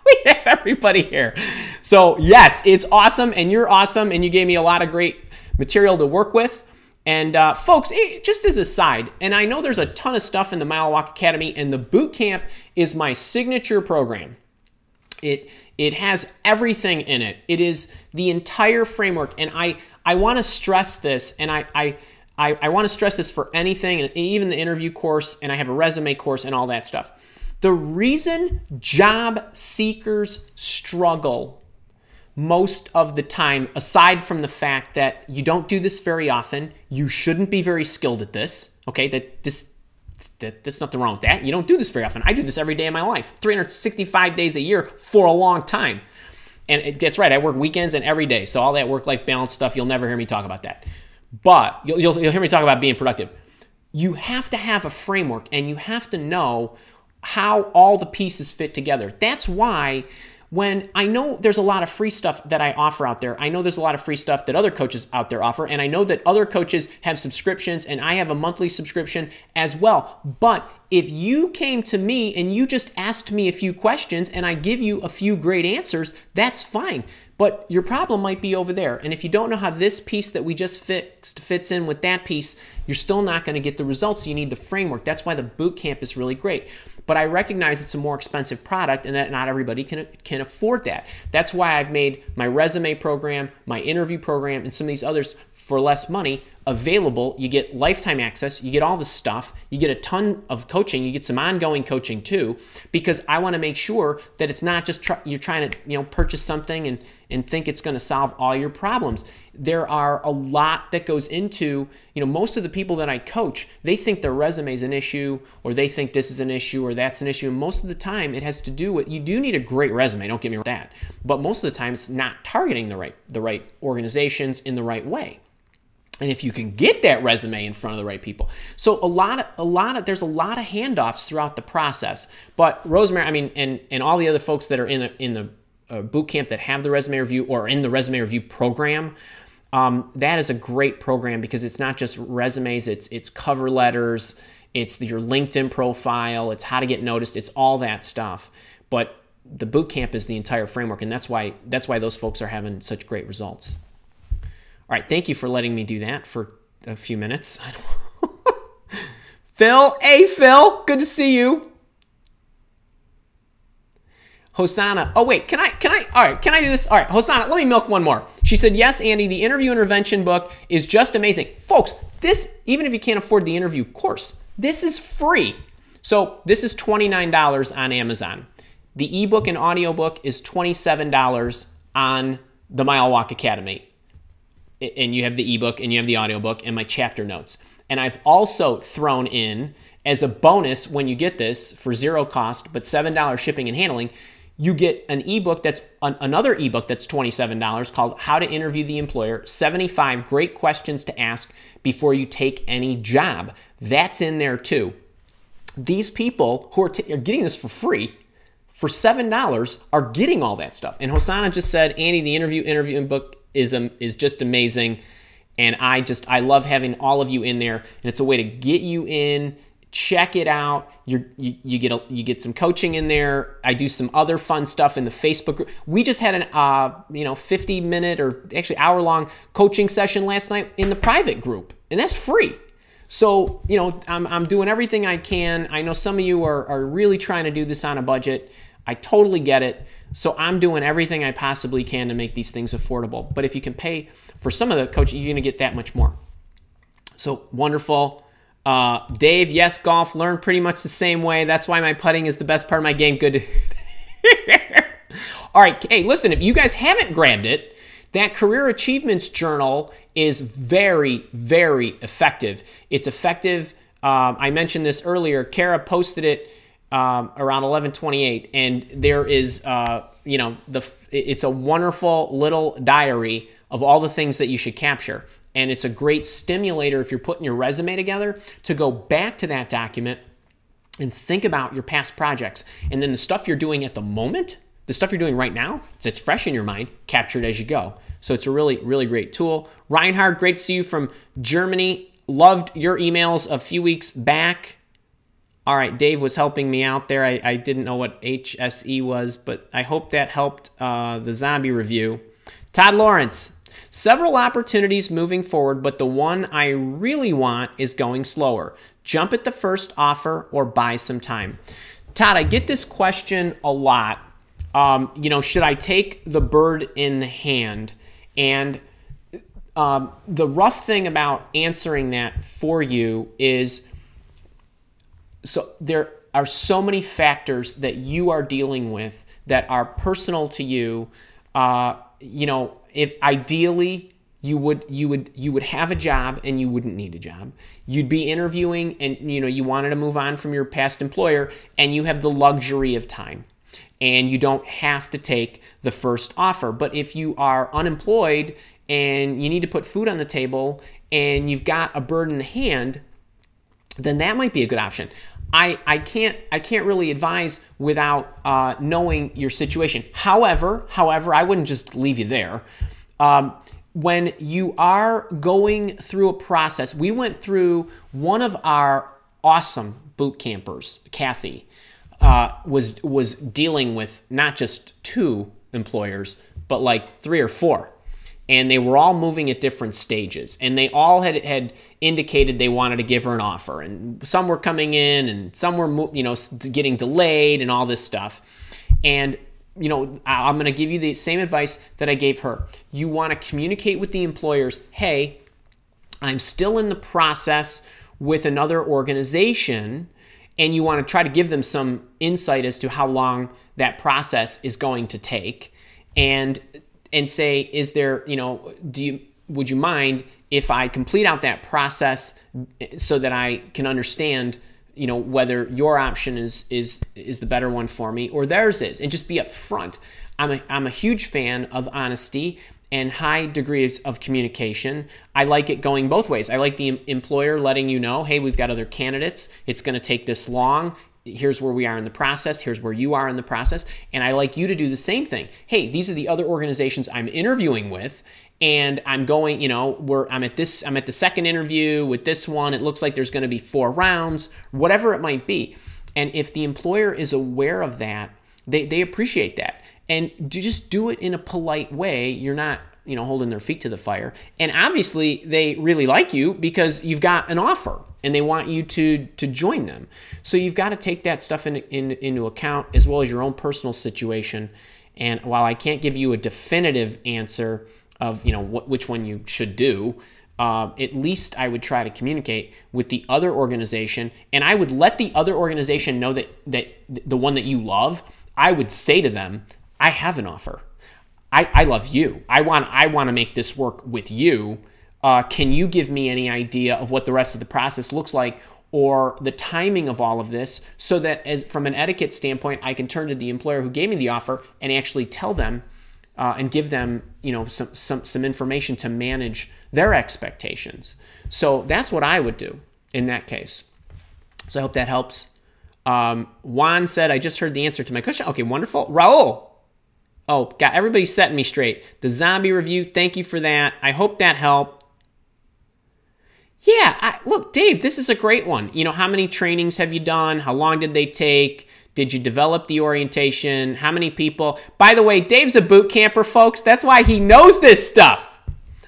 We have everybody here. So yes, it's awesome, and you're awesome, and you gave me a lot of great material to work with. And folks, just as a side, and I know there's a ton of stuff in the Mile Walk Academy, and the boot camp is my signature program. It has everything in it. It is the entire framework, and I want to stress this, and I want to stress this for anything, and even the interview course, and I have a resume course and all that stuff. The reason job seekers struggle most of the time, aside from the fact that you don't do this very often, you shouldn't be very skilled at this, okay? There's nothing wrong with that. You don't do this very often. I do this every day of my life, 365 days a year for a long time. And that's right, I work weekends and every day, so all that work-life balance stuff, you'll never hear me talk about that. But you'll hear me talk about being productive. You have to have a framework, and you have to know how all the pieces fit together. That's why when I know there's a lot of free stuff that I offer out there, I know there's a lot of free stuff that other coaches out there offer, and I know that other coaches have subscriptions, and I have a monthly subscription as well. But if you came to me and you just asked me a few questions and I give you a few great answers, that's fine. But your problem might be over there. And if you don't know how this piece that we just fixed fits in with that piece, you're still not going to get the results. You need the framework. That's why the boot camp is really great. But I recognize it's a more expensive product and that not everybody can afford that. That's why I've made my resume program, my interview program, and some of these others for less money available. You get lifetime access. You get all this stuff. You get a ton of coaching. You get some ongoing coaching too, because I want to make sure that it's not just you're trying to purchase something and think it's going to solve all your problems. There are a lot that goes into, most of the people that I coach, they think their resume is an issue, or they think this is an issue, or that's an issue. And most of the time it has to do with, you do need a great resume, don't get me wrong with that, but most of the time it's not targeting the right organizations in the right way. And if you can get that resume in front of the right people. So there's a lot of handoffs throughout the process. But Rosemary, and all the other folks that are in the boot camp that have the resume review or in the resume review program, that is a great program, because it's not just resumes, it's cover letters, it's your LinkedIn profile, it's how to get noticed, it's all that stuff. But the boot camp is the entire framework, and that's why those folks are having such great results. All right, thank you for letting me do that for a few minutes. Phil, hey Phil, good to see you. Hosanna, oh wait, can I do this? All right, Hosanna, let me milk one more. She said, yes, Andy, the interview intervention book is just amazing. Folks, this, even if you can't afford the interview course, this is free. So this is $29 on Amazon. The ebook and audiobook is $27 on the Mile Walk Academy. And you have the ebook and you have the audiobook and my chapter notes. And I've also thrown in, as a bonus when you get this for $0 cost, but $7 shipping and handling, you get an ebook that's another ebook that's $27 called How to Interview the Employer, 75 Great Questions to Ask Before You Take Any Job. That's in there too. These people who are getting this for free, for $7, are getting all that stuff. And Hosanna just said, Andy, the interviewing book is just amazing. And I love having all of you in there. And it's a way to get you in. Check it out. You get some coaching in there. I do some other fun stuff in the Facebook group. We just had an 50-minute or actually hour-long coaching session last night in the private group, and that's free. So I'm doing everything I can. I know some of you are really trying to do this on a budget. I totally get it. So I'm doing everything I possibly can to make these things affordable. But if you can pay for some of the coaching, you're going to get that much more. So wonderful. Dave, yes, golf, learned pretty much the same way. That's why my putting is the best part of my game. Good. All right. Hey, listen, if you guys haven't grabbed it, that Career Achievements Journal is very, very effective. It's effective. I mentioned this earlier. Kara posted it around 11:28, and there is, it's a wonderful little diary of all the things that you should capture. And it's a great stimulator if you're putting your resume together to go back to that document and think about your past projects. And then the stuff you're doing at the moment, the stuff you're doing right now that's fresh in your mind, captured as you go. So it's a really, really great tool. Reinhard, great to see you from Germany. Loved your emails a few weeks back. All right, Dave was helping me out there. I didn't know what HSE was, but I hope that helped the zombie review. Todd Lawrence. Several opportunities moving forward, but the one I really want is going slower. Jump at the first offer or buy some time. Todd, I get this question a lot. Should I take the bird in the hand? And the rough thing about answering that for you is, so there are so many factors that you are dealing with that are personal to you. If ideally you would have a job and you wouldn't need a job. You'd be interviewing and you wanted to move on from your past employer and you have the luxury of time and you don't have to take the first offer. But if you are unemployed and you need to put food on the table and you've got a bird in the hand, then that might be a good option. I can't really advise without knowing your situation. However, I wouldn't just leave you there. When you are going through a process, we went through one of our awesome boot campers, Kathy, was dealing with not just 2 employers, but like 3 or 4. And they were all moving at different stages. And they all had indicated they wanted to give her an offer. And some were coming in and some were, getting delayed and all this stuff. And, I'm going to give you the same advice that I gave her. You want to communicate with the employers, hey, I'm still in the process with another organization, and you want to try to give them some insight as to how long that process is going to take, and say, is there, would you mind if I complete out that process so that I can understand, whether your option is the better one for me or theirs is, and just be upfront. I'm a huge fan of honesty and high degrees of communication. I like it going both ways. I like the employer letting you know, hey, we've got other candidates. It's going to take this long. Here's where we are in the process. Here's where you are in the process. And I like you to do the same thing. Hey, these are the other organizations I'm interviewing with, and I'm going, I'm at the second interview with this one. It looks like there's going to be 4 rounds, whatever it might be. And if the employer is aware of that, they appreciate that. And just do it in a polite way. You're not, holding their feet to the fire. And obviously, they really like you because you've got an offer and they want you to join them. So you've got to take that stuff into account, as well as your own personal situation. And while I can't give you a definitive answer of which one you should do, at least I would try to communicate with the other organization, and I would let the other organization know that the one that you love, I would say to them, I have an offer. I love you. I want to make this work with you. Can you give me any idea of what the rest of the process looks like, or the timing of all of this, so that from an etiquette standpoint, I can turn to the employer who gave me the offer and actually tell them and give them some information to manage their expectations. So that's what I would do in that case. So I hope that helps. Juan said, I just heard the answer to my question. Okay, wonderful. Raul. Oh, God, everybody's setting me straight. The zombie review, thank you for that. I hope that helped. Yeah, look, Dave, this is a great one. How many trainings have you done? How long did they take? Did you develop the orientation? How many people? By the way, Dave's a boot camper, folks. That's why he knows this stuff.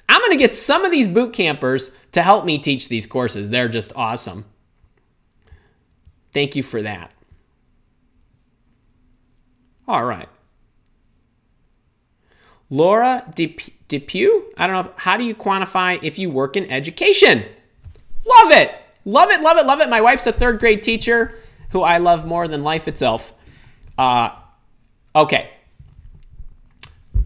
I'm going to get some of these boot campers to help me teach these courses. They're just awesome. Thank you for that. All right. Laura Depew, I don't know, how do you quantify if you work in education? Love it. Love it, love it, love it. My wife's a 3rd grade teacher who I love more than life itself. Okay.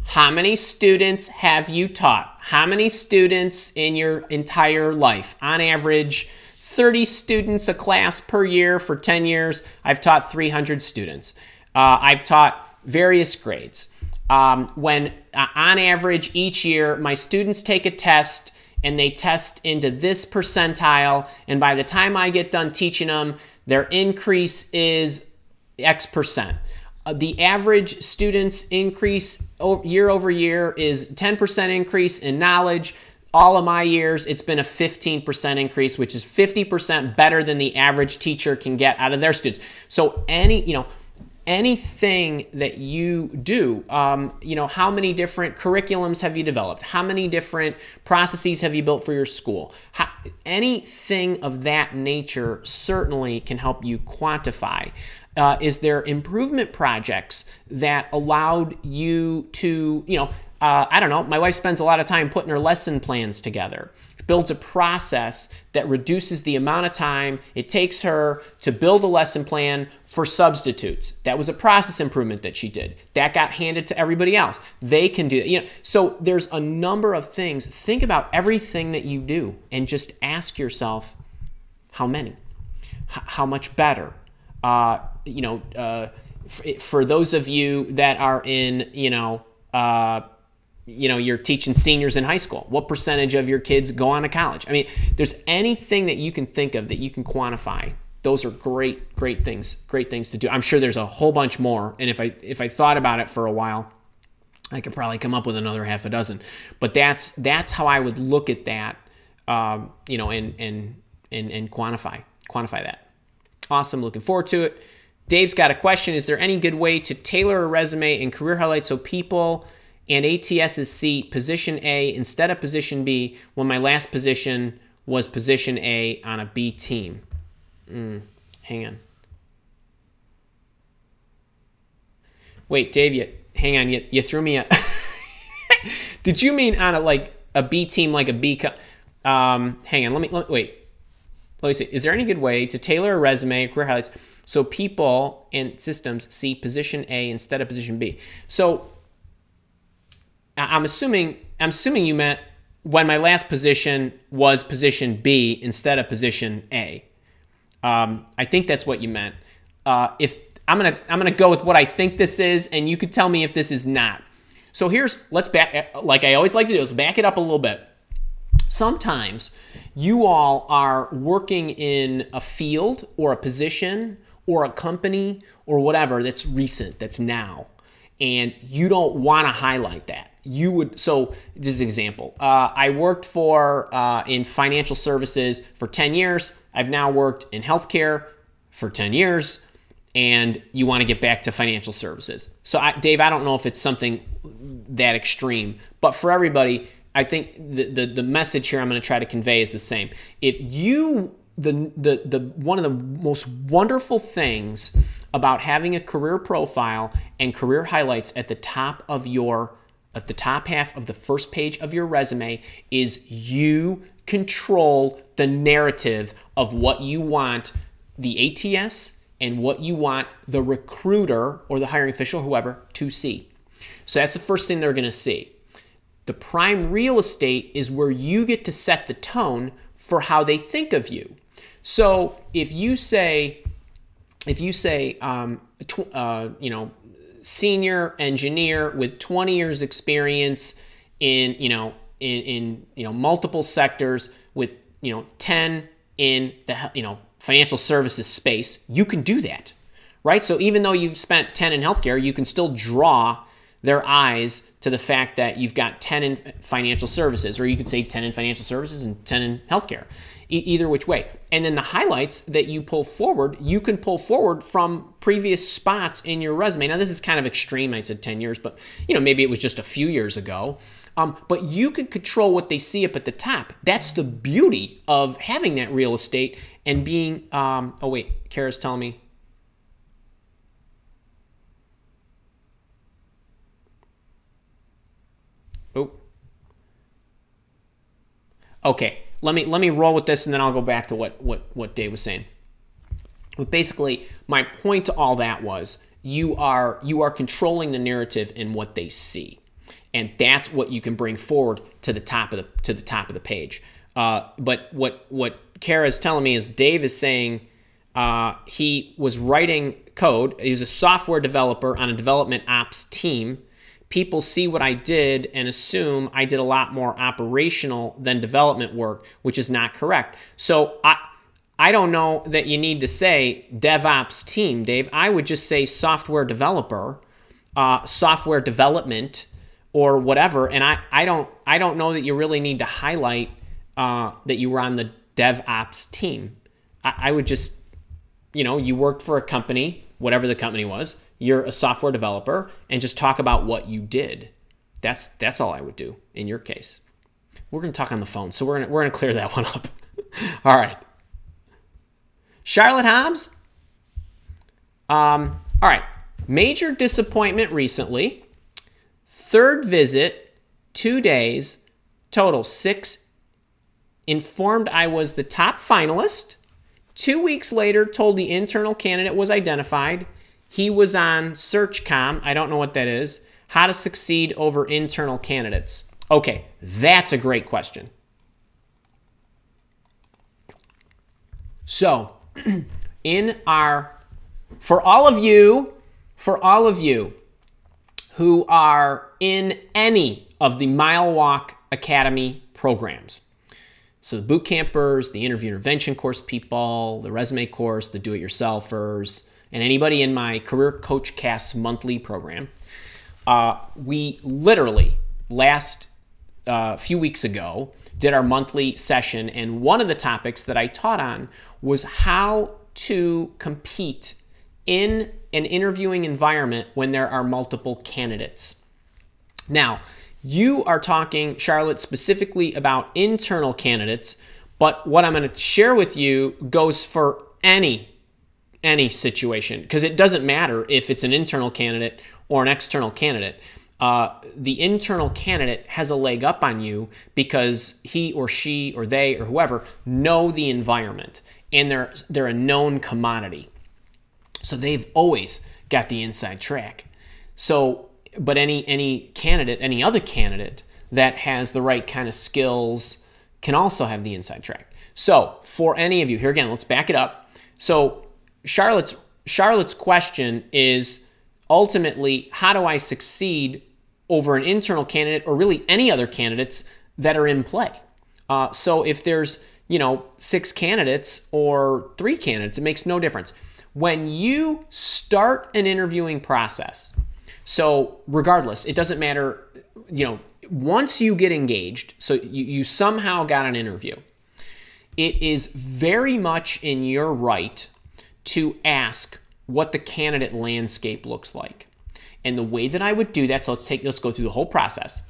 How many students have you taught? How many students in your entire life? On average, 30 students a class per year for 10 years. I've taught 300 students. I've taught various grades. On average each year, my students take a test and they test into this percentile, and by the time I get done teaching them, their increase is X percent. The average student's increase year over year is 10% increase in knowledge. All of my years, it's been a 15% increase, which is 50% better than the average teacher can get out of their students. So anything that you do, how many different curriculums have you developed? How many different processes have you built for your school? Anything of that nature certainly can help you quantify. Is there improvement projects that allowed you to, I don't know, my wife spends a lot of time putting her lesson plans together. Builds a process that reduces the amount of time it takes her to build a lesson plan for substitutes. That was a process improvement that she did. That got handed to everybody else. They can do it. So there's a number of things. Think about everything that you do and just ask yourself, how many? How much better? For those of you that are in, you're teaching seniors in high school, what percentage of your kids go on to college? I mean, there's anything that you can think of that you can quantify. Those are great things to do. I'm sure there's a whole bunch more. And if I thought about it for a while, I could probably come up with another half a dozen. But that's how I would look at that, and quantify that. Awesome. Looking forward to it. Dave's got a question. Is there any good way to tailor a resume and career highlights so people and ATSs see position A instead of position B when my last position was position A on a B team? Hang on. Wait, Dave, hang on. You threw me a... Did you mean on a B team, like a B... hang on, let me wait. Let me see. Is there any good way to tailor a resume, career highlights, so people and systems see position A instead of position B? So I'm assuming you meant when my last position was position B instead of position A. I think that's what you meant. If I'm gonna go with what I think this is, and you could tell me if this is not. So let's back, like I always like to do, let's back it up a little bit. Sometimes you all are working in a field or a position or a company or whatever that's recent, that's now, and you don't want to highlight that. You would, so just an example, I worked in financial services for 10 years. I've now worked in healthcare for 10 years, and you want to get back to financial services. So Dave, I don't know if it's something that extreme, but for everybody, I think the message here I'm going to try to convey is the same. If you, one of the most wonderful things about having a career profile and career highlights at the top of the top half of the first page of your resume is you control the narrative of what you want the ATS and what you want the recruiter or the hiring official, whoever, to see. So that's the first thing they're going to see. The prime real estate is where you get to set the tone for how they think of you. So if you say, senior engineer with 20 years experience in multiple sectors with 10 in the financial services space, you can do that, right? So even though you've spent 10 in healthcare, you can still draw their eyes to the fact that you've got 10 in financial services, or you could say 10 in financial services and 10 in healthcare, either which way. And then the highlights that you pull forward, you can pull forward from previous spots in your resume. Now, this is kind of extreme. I said 10 years, but maybe it was just a few years ago. But you can control what they see up at the top. That's the beauty of having that real estate and being, oh wait, Kara's telling me. Oh. Okay, let me roll with this, and then I'll go back to what Dave was saying. But basically, my point to all that was you are controlling the narrative and what they see, and that's what you can bring forward to the top of the page. But what Kara's telling me is Dave is saying he was writing code. He was a software developer on a development ops team. People see what I did and assume I did a lot more operational than development work, which is not correct. So I don't know that you need to say DevOps team, Dave. I would just say software developer, software development, or whatever. And I don't know that you really need to highlight that you were on the DevOps team. I would just, you worked for a company, whatever the company was. You're a software developer, and just talk about what you did. That's all I would do in your case. We're going to talk on the phone, so we're gonna clear that one up. All right. Charlotte Hobbs. All right. Major disappointment recently. Third visit, 2 days, total 6. Informed I was the top finalist. 2 weeks later, told the internal candidate was identified. He was on SearchCom. I don't know what that is. How to succeed over internal candidates. Okay, that's a great question. So, for all of you who are in any of the Mile Walk Academy programs, so the boot campers, the interview intervention course people, the resume course, the do-it-yourselfers, and anybody in my Career Coach Cast monthly program, we literally last few weeks ago did our monthly session, and one of the topics that I taught on was how to compete in an interviewing environment when there are multiple candidates. Now, you are talking, Charlotte, specifically about internal candidates, but what I'm going to share with you goes for any situation, because it doesn't matter if it's an internal candidate or an external candidate. the internal candidate has a leg up on you because he or she or they or whoever know the environment and they're a known commodity. So they've always got the inside track. So, but any candidate, any other candidate that has the right kind of skills can also have the inside track. So for any of you, here again, let's back it up. So Charlotte's question is ultimately, how do I succeed over an internal candidate or really any other candidates that are in play? So if there's, 6 candidates or 3 candidates, it makes no difference. When you start an interviewing process, so regardless, it doesn't matter, once you get engaged, so you somehow got an interview, it is very much in your right to ask what the candidate landscape looks like. And the way that I would do that, so let's go through the whole process.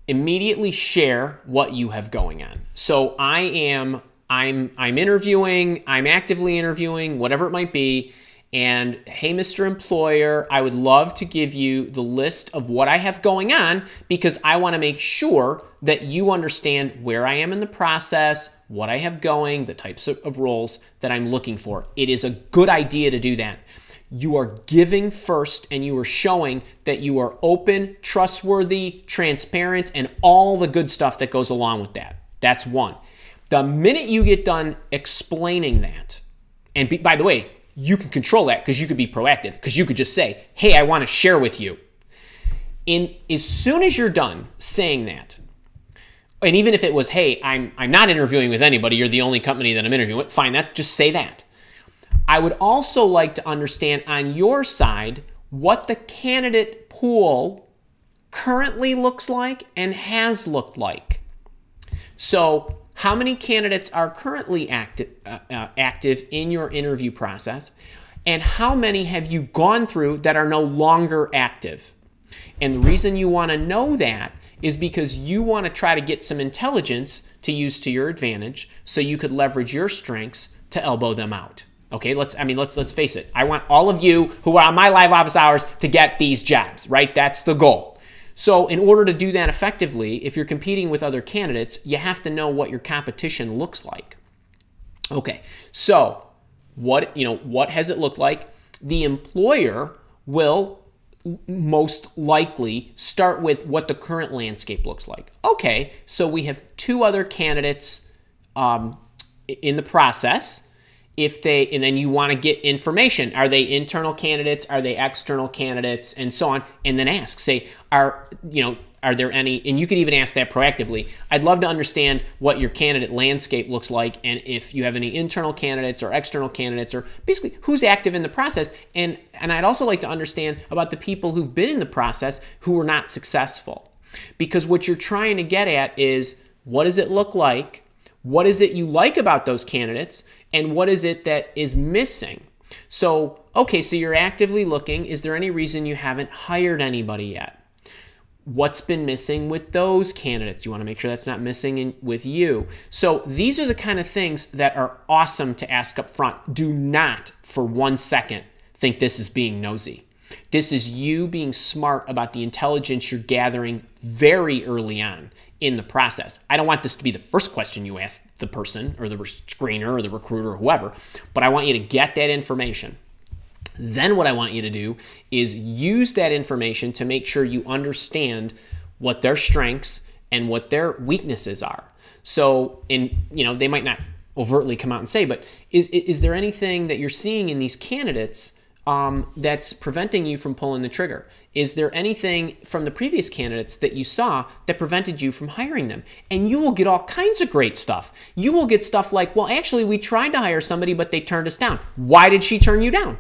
Immediately share what you have going on. So I'm interviewing, I'm actively interviewing, whatever it might be, and hey, Mr. Employer, I would love to give you the list of what I have going on because I want to make sure that you understand where I am in the process, what I have going, the types of roles that I'm looking for. It is a good idea to do that. You are giving first and you are showing that you are open, trustworthy, transparent, and all the good stuff that goes along with that. That's one. The minute you get done explaining that, and by the way, you can control that because you could be proactive, because you could just say, hey, I want to share with you. As soon as you're done saying that, and even if it was, hey, I'm not interviewing with anybody, you're the only company that I'm interviewing with, fine, just say that. I would also like to understand on your side what the candidate pool currently looks like and has looked like. So how many candidates are currently active in your interview process, and how many have you gone through that are no longer active? And the reason you want to know that is because you want to try to get some intelligence to use to your advantage so you could leverage your strengths to elbow them out. Okay, let's face it. I want all of you who are on my live office hours to get these jobs, right? That's the goal. So in order to do that effectively, if you're competing with other candidates, you have to know what your competition looks like. Okay, so what has it looked like? The employer will most likely start with what the current landscape looks like. Okay, so we have 2 other candidates in the process. And then you want to get information. Are they internal candidates? Are they external candidates? And so on. And then ask, say, are there any, and you can even ask that proactively. I'd love to understand what your candidate landscape looks like and if you have any internal candidates or external candidates or basically who's active in the process. And I'd also like to understand about the people who've been in the process who were not successful. Because what you're trying to get at is, what does it look like? What is it you like about those candidates? And what is it that is missing? So, okay, so you're actively looking. Is there any reason you haven't hired anybody yet? What's been missing with those candidates? You want to make sure that's not missing with you. So these are the kind of things that are awesome to ask up front. Do not for 1 second think this is being nosy. This is you being smart about the intelligence you're gathering very early on in the process. I don't want this to be the first question you ask the person or the screener or the recruiter or whoever, but I want you to get that information. Then what I want you to do is use that information to make sure you understand what their strengths and what their weaknesses are. So, they might not overtly come out and say, but is there anything that you're seeing in these candidates that's preventing you from pulling the trigger? Is there anything from the previous candidates that you saw that prevented you from hiring them? And you will get all kinds of great stuff. You will get stuff like, well, actually, we tried to hire somebody, but they turned us down. Why did she turn you down?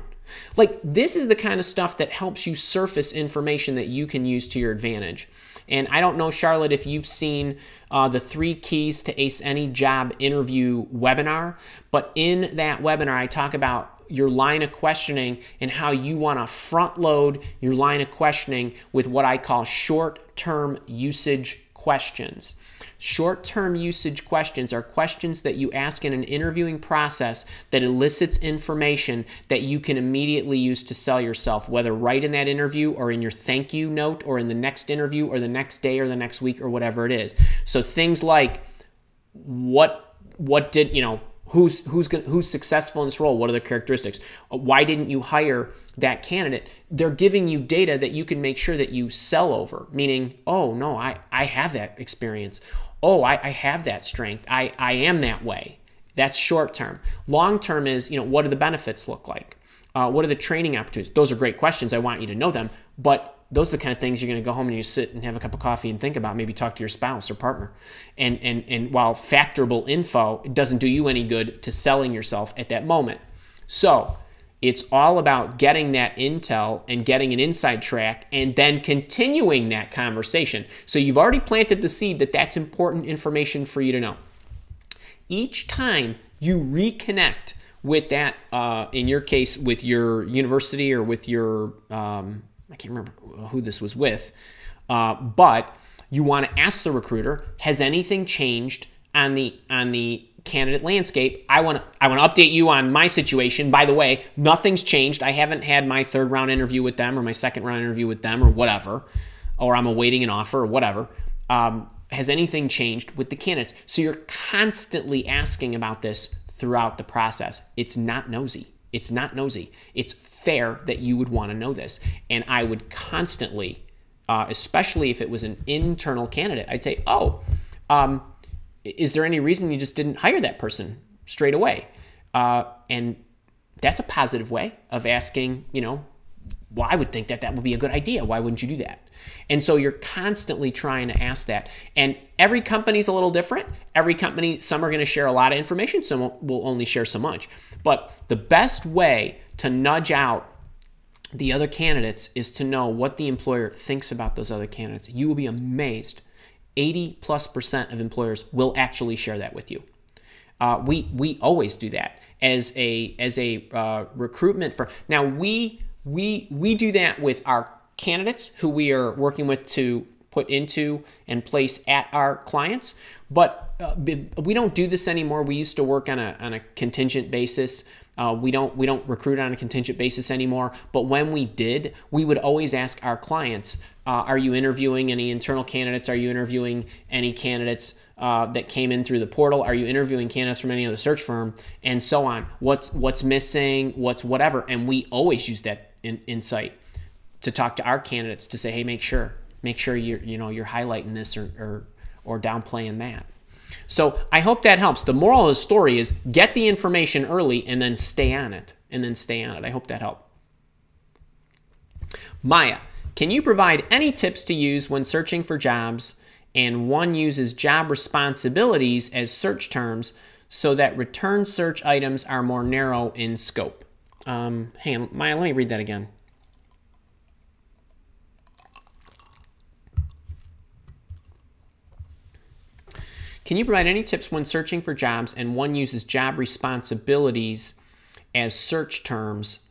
Like, this is the kind of stuff that helps you surface information that you can use to your advantage. And I don't know, Charlotte, if you've seen the 3 Keys to Ace Any Job interview webinar, but in that webinar, I talk about your line of questioning and how you want to front load your line of questioning with what I call short-term usage questions. Short-term usage questions are questions that you ask in an interviewing process that elicits information that you can immediately use to sell yourself, whether right in that interview or in your thank you note or in the next interview or the next day or the next week or whatever it is. So things like what did, you know, who's successful in this role? What are the characteristics? Why didn't you hire that candidate? They're giving you data that you can make sure that you sell over, meaning, oh, no, I have that experience. Oh, I have that strength. I am that way. That's short term. Long term is, you know, what do the benefits look like? What are the training opportunities? Those are great questions. I want you to know them, but those are the kind of things you're going to go home and you sit and have a cup of coffee and think about, maybe talk to your spouse or partner. And while factorable info, it doesn't do you any good to selling yourself at that moment. So it's all about getting that intel and getting an inside track and then continuing that conversation. So you've already planted the seed that that's important information for you to know. Each time you reconnect with that, in your case, with your university or with your, I can't remember who this was with, but you want to ask the recruiter, has anything changed on the candidate landscape? I want to update you on my situation. By the way, nothing's changed. I haven't had my third round interview with them or my second round interview with them or whatever, or I'm awaiting an offer or whatever. Has anything changed with the candidates? So you're constantly asking about this throughout the process. It's not nosy. It's not nosy. It's fair that you would want to know this. And I would constantly, especially if it was an internal candidate, I'd say, oh, is there any reason you just didn't hire that person straight away? And that's a positive way of asking, you know, well, I would think that that would be a good idea. Why wouldn't you do that? And so you're constantly trying to ask that. And every company's a little different. Every company, some are going to share a lot of information, some will only share so much. But the best way to nudge out the other candidates is to know what the employer thinks about those other candidates. You will be amazed. 80+% of employers will actually share that with you. We always do that as a recruitment firm. Now we do that with our candidates who we are working with to put into and place at our clients, but we don't do this anymore. We used to work on a contingent basis. We don't recruit on a contingent basis anymore. But when we did, we would always ask our clients, are you interviewing any internal candidates? Are you interviewing any candidates that came in through the portal? Are you interviewing candidates from any other search firm? And so on. What's missing? What's whatever? And we always use that insight to talk to our candidates to say, hey, make sure you're highlighting this or downplaying that. So I hope that helps. The moral of the story is get the information early and then stay on it. I hope that helped. Maya, can you provide any tips to use when searching for jobs and one uses job responsibilities as search terms so that return search items are more narrow in scope? Hang on, Maya, let me read that again. Can you provide any tips when searching for jobs and one uses job responsibilities as search terms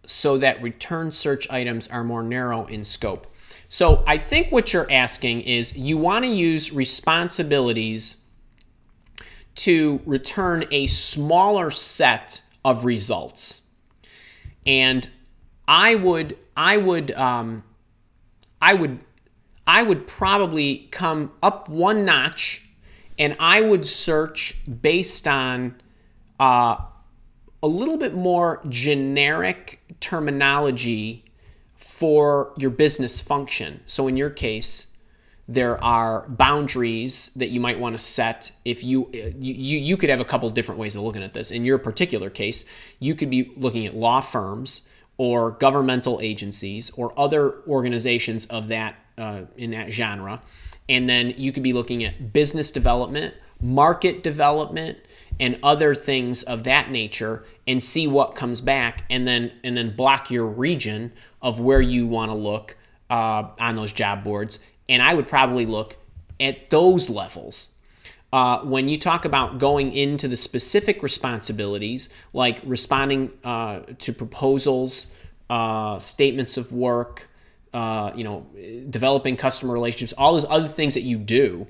so that return search items are more narrow in scope? So I think what you're asking is you want to use responsibilities to return a smaller set of results. And I would probably come up one notch, and I would search based on a little bit more generic terminology for your business function. So in your case, there are boundaries that you might want to set. If you could have a couple different ways of looking at this. In your particular case, you could be looking at law firms or governmental agencies or other organizations of that in that genre. And then you could be looking at business development, market development, and other things of that nature and see what comes back, and then block your region of where you want to look on those job boards. And I would probably look at those levels. When you talk about going into the specific responsibilities, like responding to proposals, statements of work, developing customer relationships, all those other things that you do,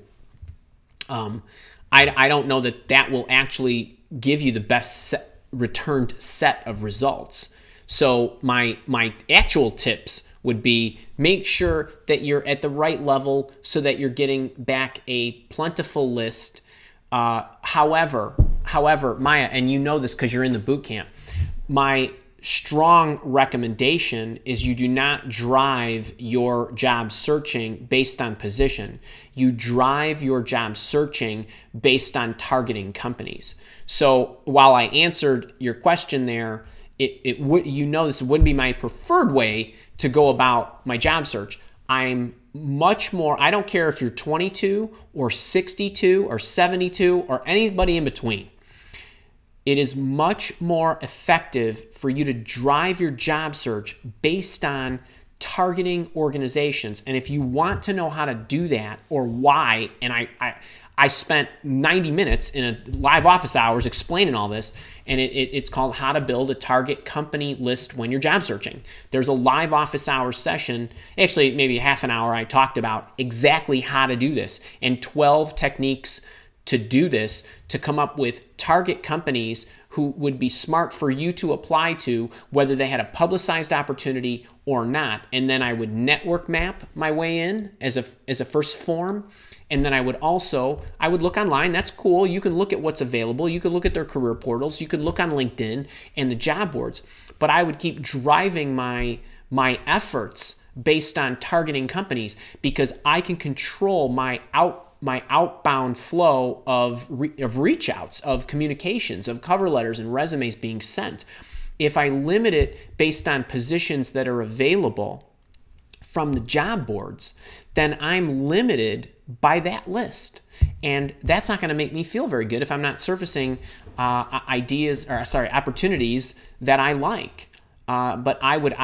I don't know that will actually give you the best returned set of results. So my actual tips would be make sure that you're at the right level so that you're getting back a plentiful list. However, Maya, and you know this because you're in the boot camp, my strong recommendation is you do not drive your job searching based on position. You drive your job searching based on targeting companies. So while I answered your question there, this wouldn't be my preferred way to go about my job search. I'm much more, I don't care if you're 22 or 62 or 72 or anybody in between. It is much more effective for you to drive your job search based on targeting organizations. And if you want to know how to do that or why, and I spent 90 minutes in a live office hours explaining all this, and it's called How to Build a Target Company List When You're Job Searching. There's a live office hours session, actually maybe half an hour, I talked about exactly how to do this and 12 techniques to do this, to come up with target companies who would be smart for you to apply to, whether they had a publicized opportunity or not. And then I would network map my way in as a first form. And then I would look online. That's cool. You can look at what's available. You can look at their career portals. You can look on LinkedIn and the job boards. But I would keep driving my efforts based on targeting companies because I can control my outbound flow of reach outs, of communications, of cover letters and resumes being sent. If I limit it based on positions that are available from the job boards, then I'm limited by that list. And that's not going to make me feel very good if I'm not surfacing opportunities that I like. But I would,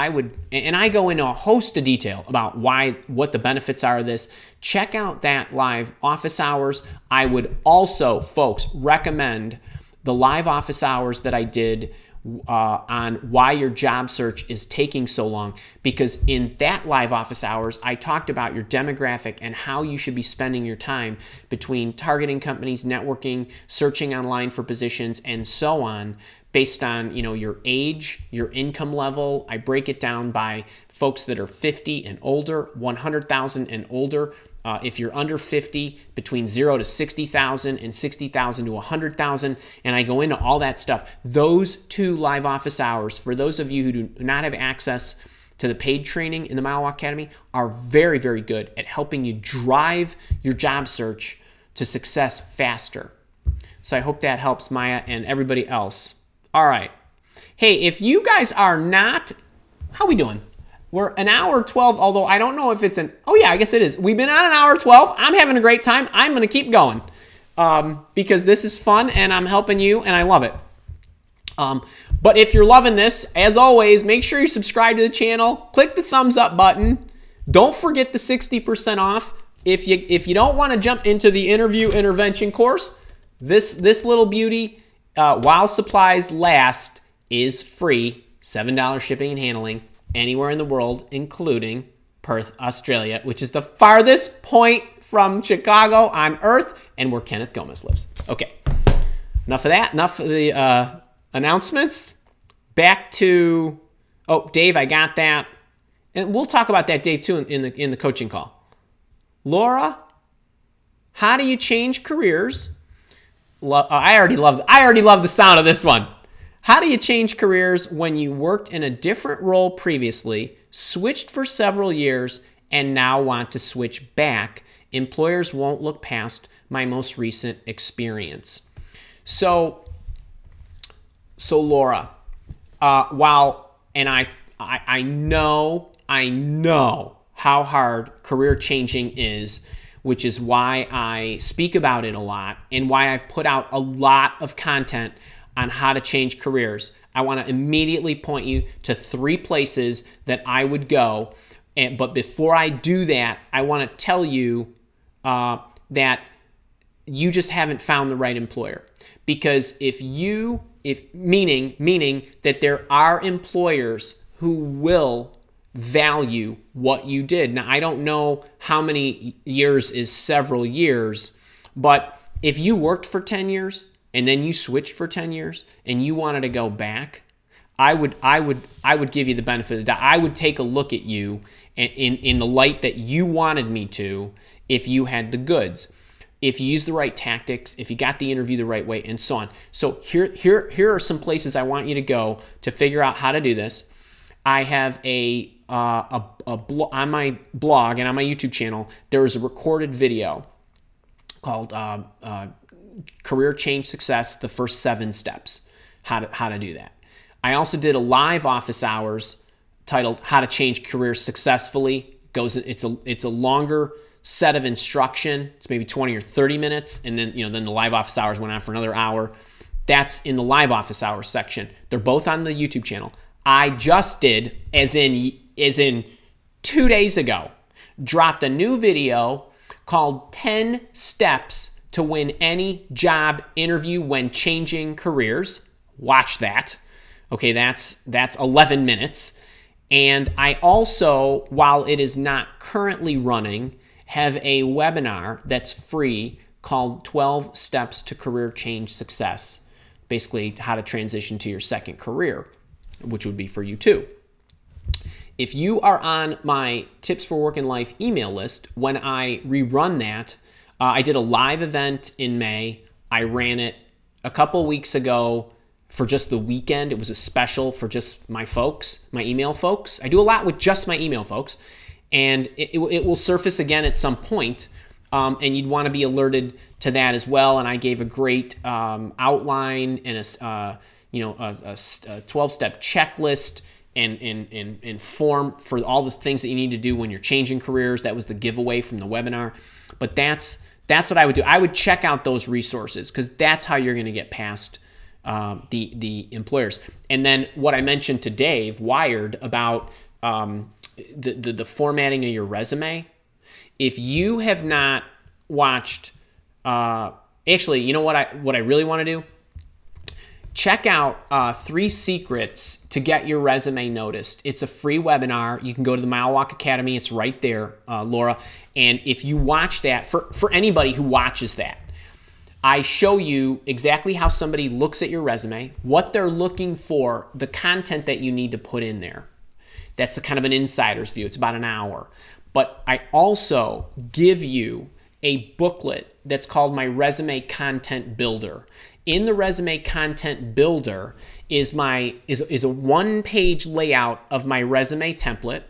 and I go into a host of detail about what the benefits are of this. Check out that live office hours. I would also, folks, recommend the live office hours that I did on why your job search is taking so long, because in that live office hours, I talked about your demographic and how you should be spending your time between targeting companies, networking, searching online for positions, and so on, based on your age, your income level. I break it down by folks that are 50 and older, 100,000 and older. If you're under 50, between 0 to 60,000 and 60,000 to 100,000, and I go into all that stuff. Those two live office hours, for those of you who do not have access to the paid training in the Mile Walk Academy, are very, very good at helping you drive your job search to success faster. So I hope that helps Maya and everybody else. All right. Hey, if you guys are not, how we doing? We're an hour 12, although I don't know if it's oh yeah, I guess it is. We've been on an hour 12. I'm having a great time. I'm going to keep going because this is fun and I'm helping you and I love it. But if you're loving this, as always, make sure you subscribe to the channel. Click the thumbs up button. Don't forget the 60% off. If you don't want to jump into the interview intervention course, this little beauty, while supplies last, is free. $7 shipping and handling anywhere in the world, including Perth, Australia, which is the farthest point from Chicago on Earth and where Kenneth Gomez lives. Okay, enough of that. Enough of the announcements. Back to, oh, Dave, I got that. And we'll talk about that, Dave, too, in the coaching call. Laura, how do you change careers? I already love the sound of this one. How do you change careers when you worked in a different role previously, switched for several years, and now want to switch back? Employers won't look past my most recent experience. So Laura, I know how hard career changing is, which is why I speak about it a lot and why I've put out a lot of content on how to change careers. I want to immediately point you to 3 places that I would go. But before I do that, I want to tell you that you just haven't found the right employer. Because meaning that there are employers who will value what you did. Now, I don't know how many years is several years, but if you worked for 10 years and then you switched for 10 years and you wanted to go back, I would give you the benefit of the doubt. I would take a look at you in the light that you wanted me to if you had the goods, if you used the right tactics, if you got the interview the right way, and so on. So here are some places I want you to go to figure out how to do this. I have on my blog and on my YouTube channel, there is a recorded video called Career Change Success, the First 7 Steps, how to do that. I also did a live office hours titled How to Change Careers Successfully. It's a longer set of instruction. It's maybe 20 or 30 minutes, and then the live office hours went on for another hour. That's in the live office hours section. They're both on the YouTube channel. I just did, as in 2 days ago, dropped a new video called 10 Steps to Win Any Job Interview When Changing Careers. Watch that. Okay, that's 11 minutes. And I also, while it is not currently running, have a webinar that's free called 12 Steps to Career Change Success. Basically, how to transition to your second career, which would be for you too. If you are on my Tips for Work and Life email list, when I rerun that, I did a live event in May. I ran it a couple weeks ago for just the weekend. It was a special for just my folks, my email folks. I do a lot with just my email folks, and it will surface again at some point, and you'd want to be alerted to that as well. And I gave a great outline and a 12-step checklist and form for all the things that you need to do when you're changing careers. That was the giveaway from the webinar. But that's what I would do. I would check out those resources, because that's how you're going to get past the employers. And then what I mentioned to Dave Wired about the formatting of your resume. If you have not watched, actually, you know what I really want to do? Check out 3 Secrets to Get Your Resume Noticed. It's a free webinar. You can go to the Mile Walk Academy. It's right there, Laura. And if you watch that, for anybody who watches that, I show you exactly how somebody looks at your resume, what they're looking for, the content that you need to put in there. That's a kind of an insider's view. It's about an hour. But I also give you a booklet that's called my Resume Content Builder. In the Resume Content Builder is a one-page layout of my resume template.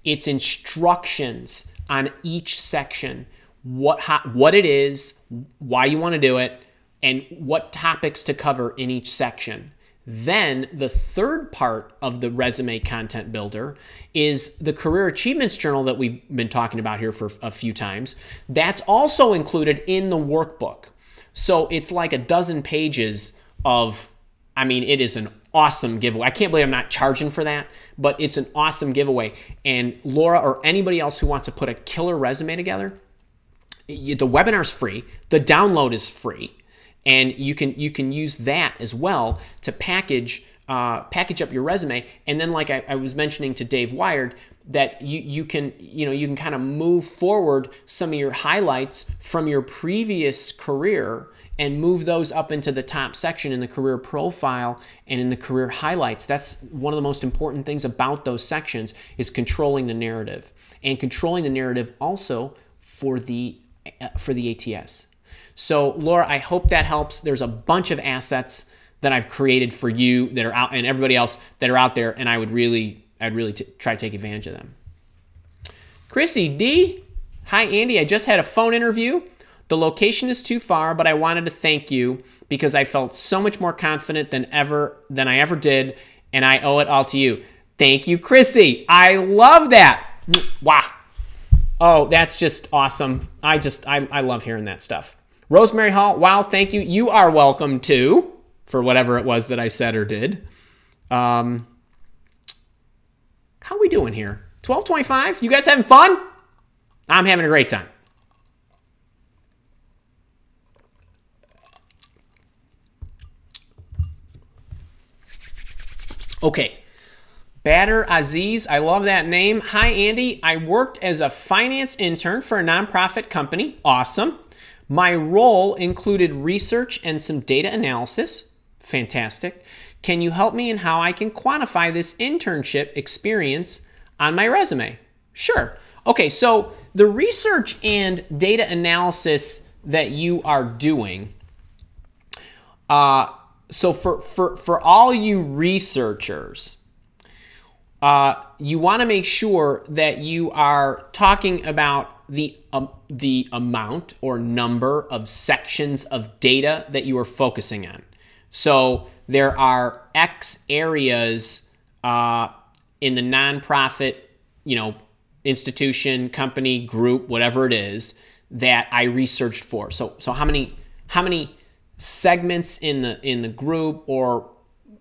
It's instructions on each section, what it is, why you want to do it, and what topics to cover in each section. Then the third part of the Resume Content Builder is the Career Achievements Journal that we've been talking about here for a few times. That's also included in the workbook. So it's like a dozen pages of, I mean, it is an awesome giveaway. I can't believe I'm not charging for that, but it's an awesome giveaway. And Laura or anybody else who wants to put a killer resume together, the webinar's free, the download is free, and you can use that as well to package up your resume. And then, like I was mentioning to Dave Wired, that you can kind of move forward some of your highlights from your previous career and move those up into the top section in the career profile and in the career highlights. That's one of the most important things about those sections, is controlling the narrative, and controlling the narrative also for the ATS. So Laura, I hope that helps. There's a bunch of assets that I've created for you that are out, and everybody else that are out there, and I'd really try to take advantage of them. Chrissy D, hi Andy, I just had a phone interview. The location is too far, but I wanted to thank you because I felt so much more confident than I ever did, and I owe it all to you. Thank you, Chrissy. I love that. Wow. Oh, that's just awesome. I love hearing that stuff. Rosemary Hall, wow, thank you. You are welcome too, for whatever it was that I said or did. How are we doing here? 12:25? You guys having fun? I'm having a great time. Okay, Badr Aziz, I love that name. Hi, Andy. I worked as a finance intern for a nonprofit company. Awesome. My role included research and some data analysis. Fantastic. Can you help me in how I can quantify this internship experience on my resume? Sure. Okay, so the research and data analysis that you are doing, so for all you researchers, you want to make sure that you are talking about the amount or number of sections of data that you are focusing on. So there are X areas in the nonprofit, institution, company, group, whatever it is that I researched for. So how many segments in the group, or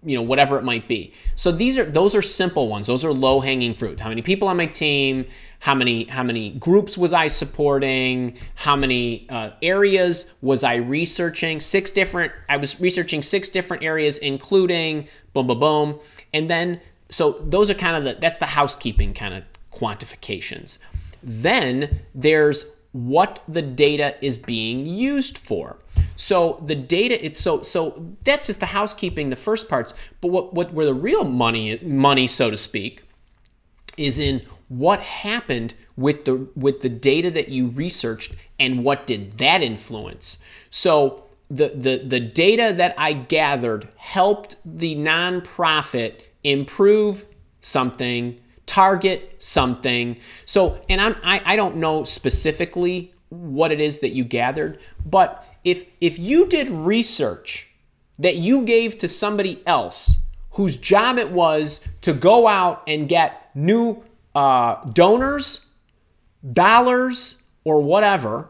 whatever it might be. So those are simple ones. Those are low-hanging fruit. How many people on my team? How many groups was I supporting? How many areas was I researching? I was researching 6 different areas, including boom, boom, boom. And then, so those are kind of that's the housekeeping kind of quantifications. Then there's what the data is being used for. So the data, so that's just the housekeeping, the first parts. But where the real money, so to speak, is in what happened with the data that you researched and what did that influence. So the data that I gathered helped the nonprofit improve something, target something. So, and I don't know specifically what it is that you gathered, but if you did research that you gave to somebody else whose job it was to go out and get new donors, dollars, or whatever,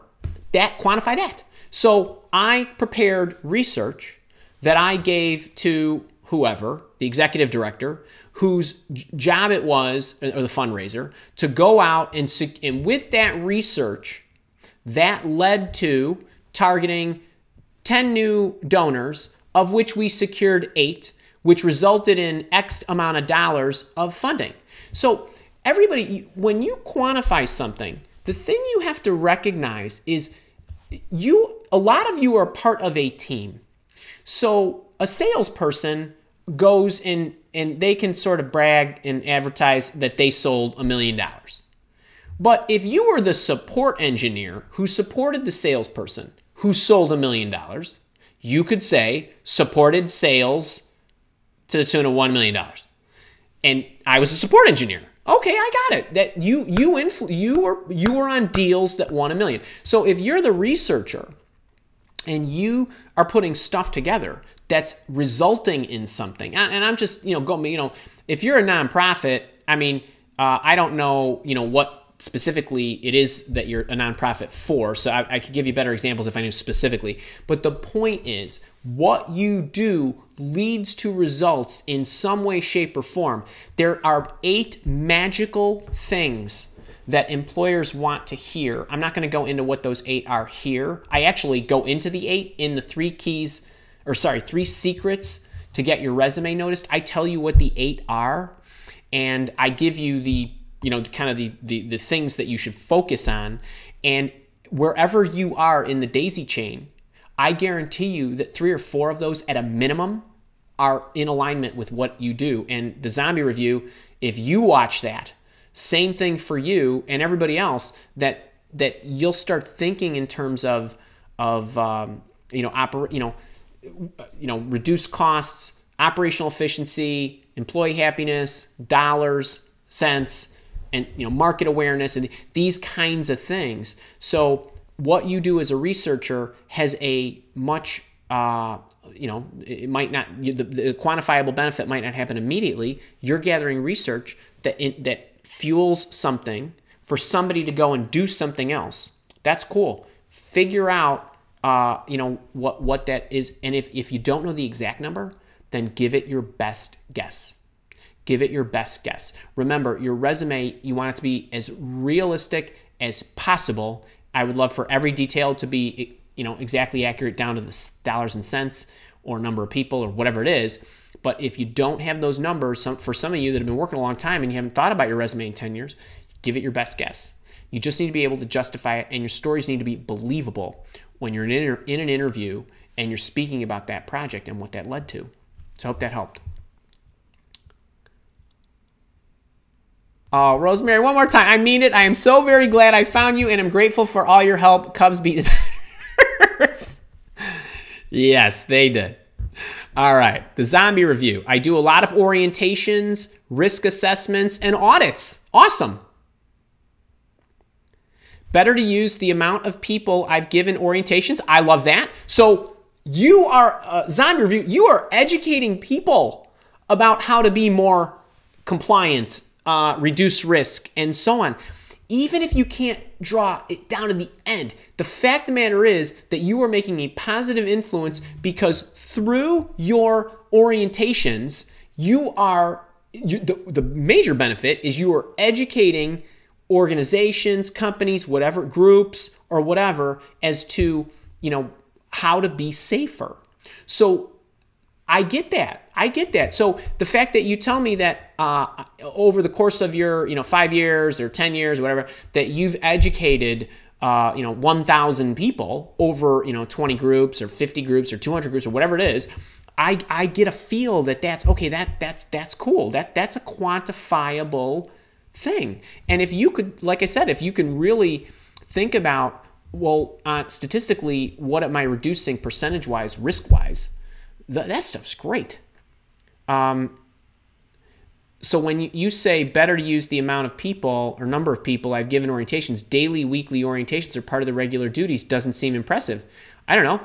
quantify that. So I prepared research that I gave to whoever, the executive director, whose job it was, or the fundraiser, to go out and with that research, that led to targeting 10 new donors, of which we secured 8, which resulted in X amount of dollars of funding. So everybody, when you quantify something, the thing you have to recognize is a lot of you are part of a team. So a salesperson goes in and they can sort of brag and advertise that they sold $1 million. But if you were the support engineer who supported the salesperson who sold $1 million, you could say supported sales to the tune of $1 million. And I was a support engineer. Okay, I got it. That you were on deals that won $1 million. So if you're the researcher and you are putting stuff together that's resulting in something, and I'm just if you're a nonprofit, I don't know what specifically it is that you're a nonprofit for, so I could give you better examples if I knew specifically. But the point is, what you do leads to results in some way, shape, or form. There are 8 magical things that employers want to hear. I'm not going to go into what those 8 are here. I actually go into the 8 in the 3 secrets to get your resume noticed. I tell you what the 8 are, and I give you the kind of the things that you should focus on. And wherever you are in the daisy chain, I guarantee you that 3 or 4 of those at a minimum are in alignment with what you do. And the zombie review, if you watch that, same thing for you and everybody else, that you'll start thinking in terms of reduce costs, operational efficiency, employee happiness, dollars, cents, and market awareness, and these kinds of things. So what you do as a researcher has a much it might not, the quantifiable benefit might not happen immediately. You're gathering research that fuels something for somebody to go and do something else. That's cool. Figure out what that is, and if you don't know the exact number, then give it your best guess. Give it your best guess. Remember, your resume, you want it to be as realistic as possible. I would love for every detail to be exactly accurate down to the dollars and cents, or number of people or whatever it is. But if you don't have those numbers, for some of you that have been working a long time and you haven't thought about your resume in 10 years, give it your best guess. You just need to be able to justify it, and your stories need to be believable when you're in an interview and you're speaking about that project and what that led to. So I hope that helped. Oh, Rosemary, one more time. I mean it. I am so very glad I found you, and I'm grateful for all your help. Cubs beat the Yes, they did. All right, the zombie review. I do a lot of orientations, risk assessments, and audits. Awesome. Better to use the amount of people I've given orientations. I love that. So you are, zombie review, you are educating people about how to be more compliant, reduce risk, and so on. Even if you can't draw it down to the end, the fact of the matter is that you are making a positive influence, because through your orientations, the major benefit is you are educating organizations, companies, whatever, groups or whatever, as to, how to be safer. So I get that. I get that. So the fact that you tell me that over the course of your, 5 years or 10 years or whatever, that you've educated, 1,000 people over, 20 groups or 50 groups or 200 groups or whatever it is, I get a feel that that's okay. That's cool. That's a quantifiable thing. And if you could, like I said, if you can really think about, well, statistically, what am I reducing percentage-wise, risk-wise? That stuff's great. So when you say better to use the amount of people or number of people I've given orientations, daily, weekly orientations are part of the regular duties, doesn't seem impressive. I don't know.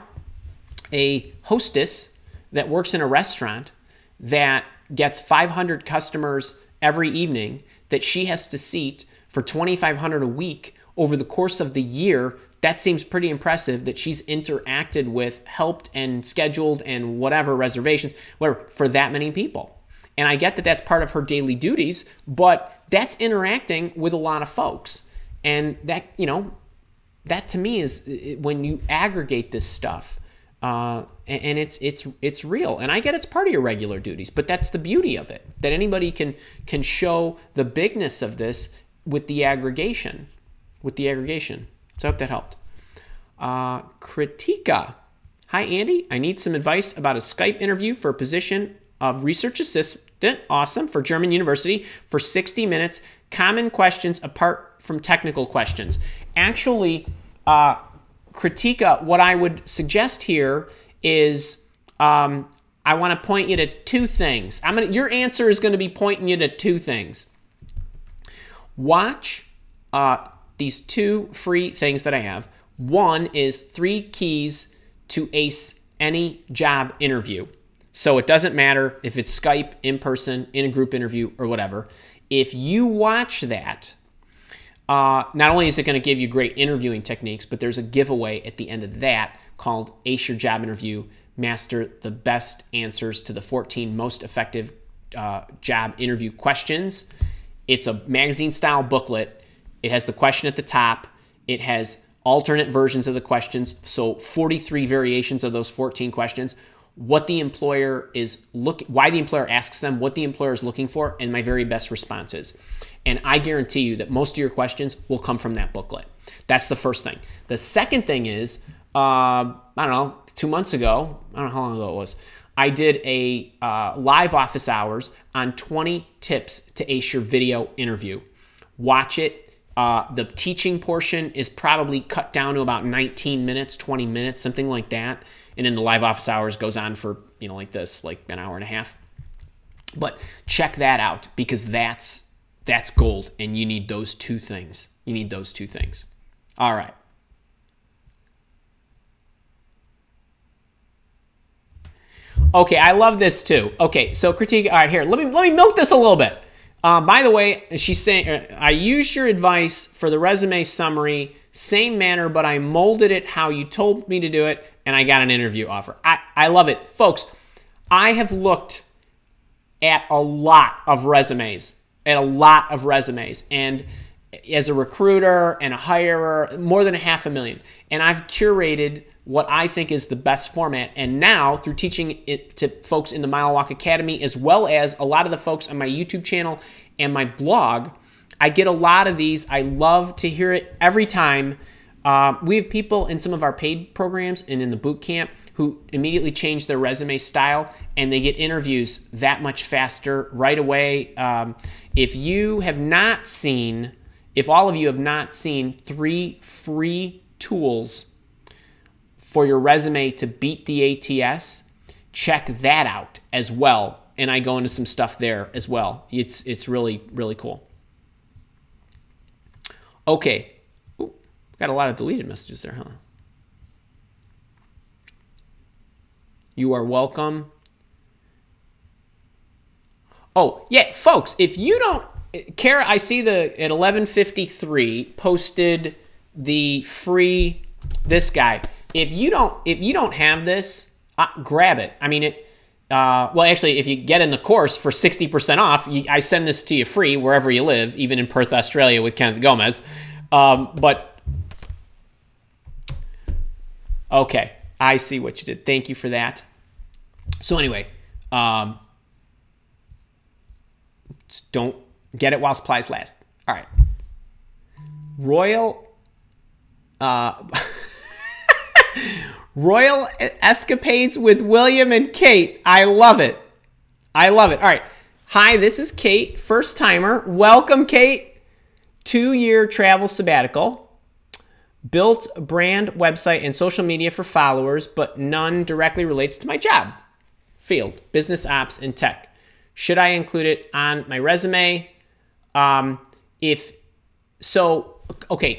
A hostess that works in a restaurant that gets 500 customers every evening that she has to seat for $2,500 a week over the course of the year, that seems pretty impressive, that she's interacted with, helped and scheduled and whatever reservations, whatever, for that many people. And I get that that's part of her daily duties, but that's interacting with a lot of folks. And that, that to me is when you aggregate this stuff, and it's real. And I get it's part of your regular duties, but that's the beauty of it, that anybody can show the bigness of this with the aggregation. So I hope that helped. Kritika. Hi, Andy. I need some advice about a Skype interview for a position of research assistant. Awesome. For German University for 60 minutes. Common questions apart from technical questions. Actually, Kritika, what I would suggest here is I want to point you to two things. Your answer is going to be pointing you to two things. Watch these two free things that I have. One is 3 keys to ace any job interview. So it doesn't matter if it's Skype, in person, in a group interview, or whatever. If you watch that, not only is it going to give you great interviewing techniques, but there's a giveaway at the end of that called Ace Your Job Interview, Master the Best Answers to the 14 Most Effective Job Interview Questions. It's a magazine-style booklet. It has the question at the top. It has alternate versions of the questions, so 43 variations of those 14 questions, what the employer is why the employer asks them, what the employer is looking for, and my very best responses. And I guarantee you that most of your questions will come from that booklet. That's the first thing. The second thing is, I don't know, 2 months ago, I don't know how long ago it was, I did a live office hours on 20 tips to ace your video interview. Watch it. The teaching portion is probably cut down to about 19 minutes, 20 minutes, something like that. And then the live office hours goes on for, like this, like an hour and a half. But check that out, because that's gold, and you need those two things. You need those two things. All right. Okay, I love this too. Okay, so critique. All right, here, let me milk this a little bit. By the way, she's saying, I used your advice for the resume summary, same manner, but I molded it how you told me to do it, and I got an interview offer. I love it. Folks, I have looked at a lot of resumes, and as a recruiter and a hirer, more than 500,000. And I've curated what I think is the best format. And now, through teaching it to folks in the Mile Walk Academy, as well as a lot of the folks on my YouTube channel and my blog, I get a lot of these. I love to hear it every time. We have people in some of our paid programs and in the boot camp who immediately change their resume style, and they get interviews that much faster right away. If you have not seen, if all of you have not seen 3 free tools for your resume to beat the ATS, check that out as well. And I go into some stuff there as well. It's really, really cool. Okay. Ooh, got a lot of deleted messages there, huh? You are welcome. Oh, yeah, folks, if you don't, Kara, I see at 11:53 posted the free, this guy. If you don't have this, grab it. I mean, well, actually, if you get in the course for 60% off, I send this to you free wherever you live, even in Perth, Australia with Kenneth Gomez. But, okay, I see what you did. Thank you for that. So anyway, don't get it while supplies last. All right. Royal Escapades with William and Kate. I love it. I love it. All right. Hi, this is Kate, first timer. Welcome, Kate. 2-year travel sabbatical. Built a brand website and social media for followers, but none directly relates to my job. Field, business ops and tech. Should I include it on my resume? Okay,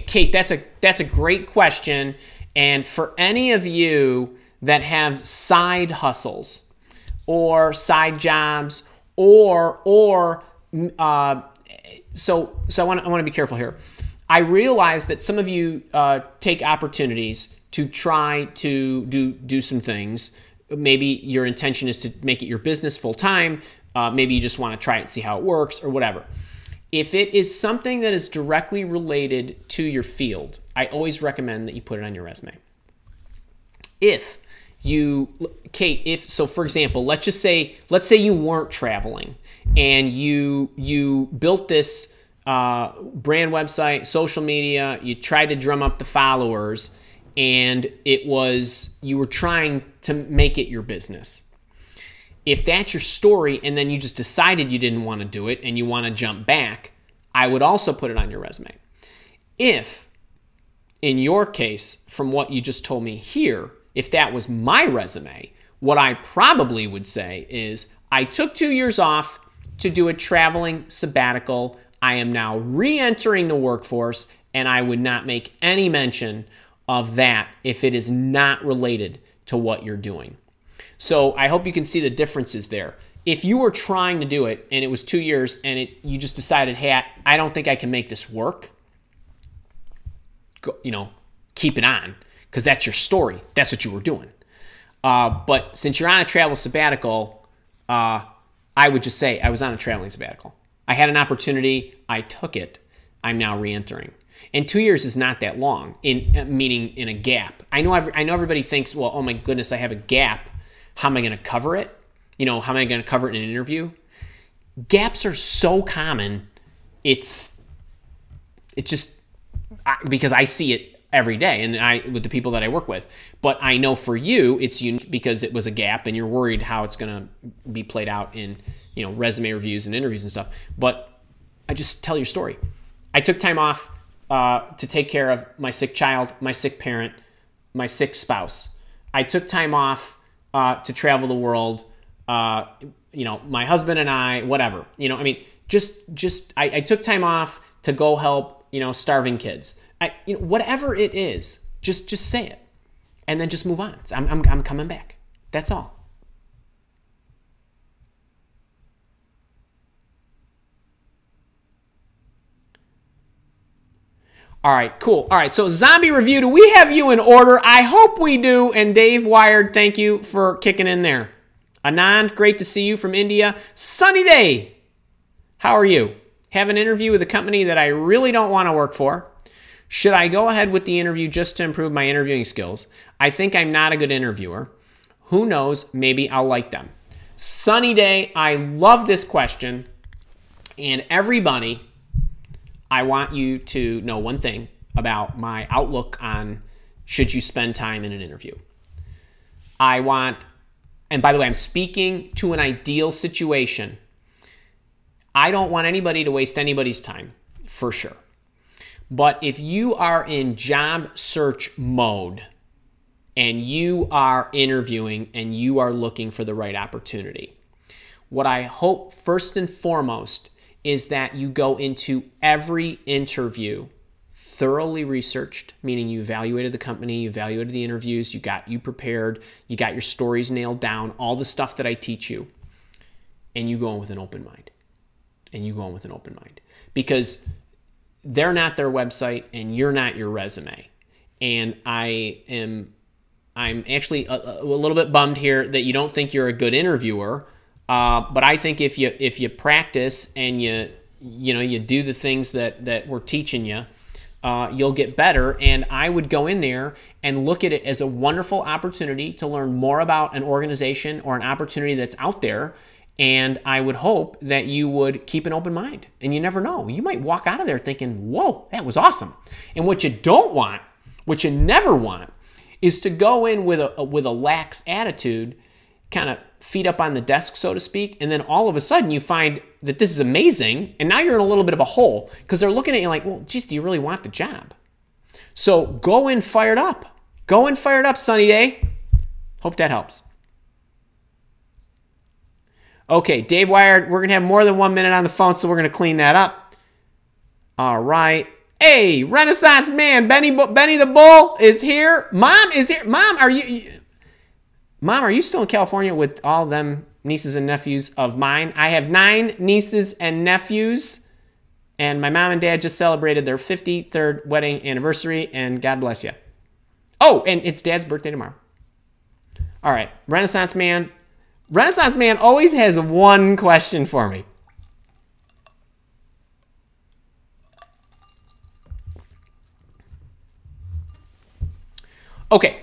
Kate, that's a great question. And for any of you that have side hustles or side jobs so I want to be careful here. I realize that some of you take opportunities to try to do some things. Maybe your intention is to make it your business full time. Maybe you just want to try it and see how it works or whatever. If it is something that is directly related to your field, I always recommend that you put it on your resume. So for example, let's say you weren't traveling and you built this brand website, social media, you tried to drum up the followers, and you were trying to make it your business. If that's your story and then you just decided you didn't want to do it and you want to jump back, I would also put it on your resume. If, in your case, from what you just told me here, if that was my resume, what I probably would say is, I took 2 years off to do a traveling sabbatical. I am now re-entering the workforce, and I would not make any mention of that if it is not related to what you're doing. So I hope you can see the differences there. If you were trying to do it and it was 2 years and you just decided, hey, I don't think I can make this work, keep it on, because that's your story. That's what you were doing. But since you're on a travel sabbatical, I would just say I was on a traveling sabbatical. I had an opportunity. I took it. I'm now re-entering. And 2 years is not that long, meaning in a gap. I know everybody thinks, well, oh my goodness, I have a gap. How am I going to cover it? How am I going to cover it in an interview? Gaps are so common. It's just because I see it every day and with the people that I work with. But I know for you, it's unique because it was a gap and you're worried how it's going to be played out in, resume reviews and interviews and stuff. But I just tell your story. I took time off to take care of my sick child, my sick parent, my sick spouse. I took time off to travel the world, my husband and I, whatever, I took time off to go help, starving kids. Whatever it is, just say it and then just move on. I'm coming back. That's all. All right, cool. All right, so Zombie Review, do we have you in order? I hope we do. And Dave Wired, thank you for kicking in there. Anand, great to see you from India. Sunny day. How are you? have an interview with a company that I really don't want to work for? Should I go ahead with the interview just to improve my interviewing skills? I think I'm not a good interviewer. Who knows? Maybe I'll like them. Sunny day. I love this question. And everybody, I want you to know one thing about my outlook on should you spend time in an interview. And by the way, I'm speaking to an ideal situation. I don't want anybody to waste anybody's time, for sure. But if you are in job search mode and you are interviewing and you are looking for the right opportunity, what I hope first and foremost is that you go into every interview thoroughly researched, meaning you evaluated the company, you evaluated the interviews, you prepared, you got your stories nailed down, all the stuff that I teach you, and you go in with an open mind. Because they're not their website and you're not your resume. And I'm actually a little bit bummed here that you don't think you're a good interviewer. But I think if you practice and you do the things that we're teaching you, you'll get better. And I would go in there and look at it as a wonderful opportunity to learn more about an organization or an opportunity that's out there. And I would hope that you would keep an open mind. And you never know. You might walk out of there thinking, whoa, that was awesome. And what you don't want, what you never want, is to go in with a lax attitude, kind of feet up on the desk, so to speak, and then all of a sudden you find that this is amazing, and now you're in a little bit of a hole because they're looking at you like, well, geez, do you really want the job? So go in fired up. Go in fired up, sunny day. Hope that helps. Okay, Dave Wired, we're going to have more than 1 minute on the phone, so we're going to clean that up. All right. Hey, Renaissance man, Benny the Bull is here. Mom is here. Mom, are you still in California with all them nieces and nephews of mine? I have 9 nieces and nephews, and my mom and dad just celebrated their 53rd wedding anniversary, and God bless you. Oh, and it's Dad's birthday tomorrow. All right, Renaissance man. Renaissance man always has one question for me. Okay,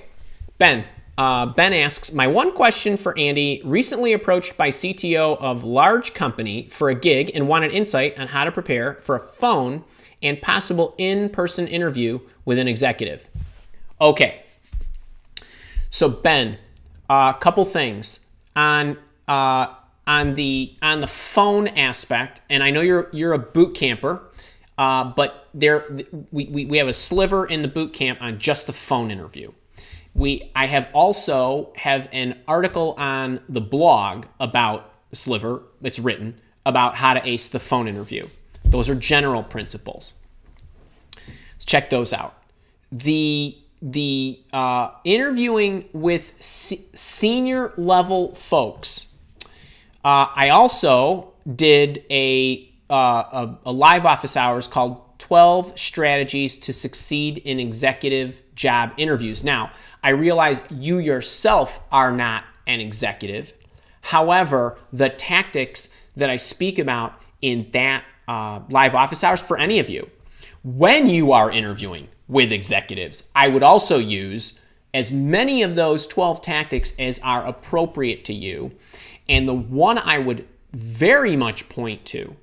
Ben. Ben asks, my one question for Andy, recently approached by CTO of large company for a gig and wanted insight on how to prepare for a phone and possible in-person interview with an executive. Okay, so Ben, a couple things on the phone aspect, and I know you're a boot camper, but we have a sliver in the boot camp on just the phone interview. I have an article on the blog about Sliver. It's written about how to ace the phone interview. Those are general principles. Let's check those out. The interviewing with senior level folks. I also did a live office hours called 12 Strategies to Succeed in Executive Job Interviews. Now, I realize you yourself are not an executive. However, the tactics that I speak about in that live office hours for any of you, when you are interviewing with executives, I would also use as many of those 12 tactics as are appropriate to you. And the one I would very much point to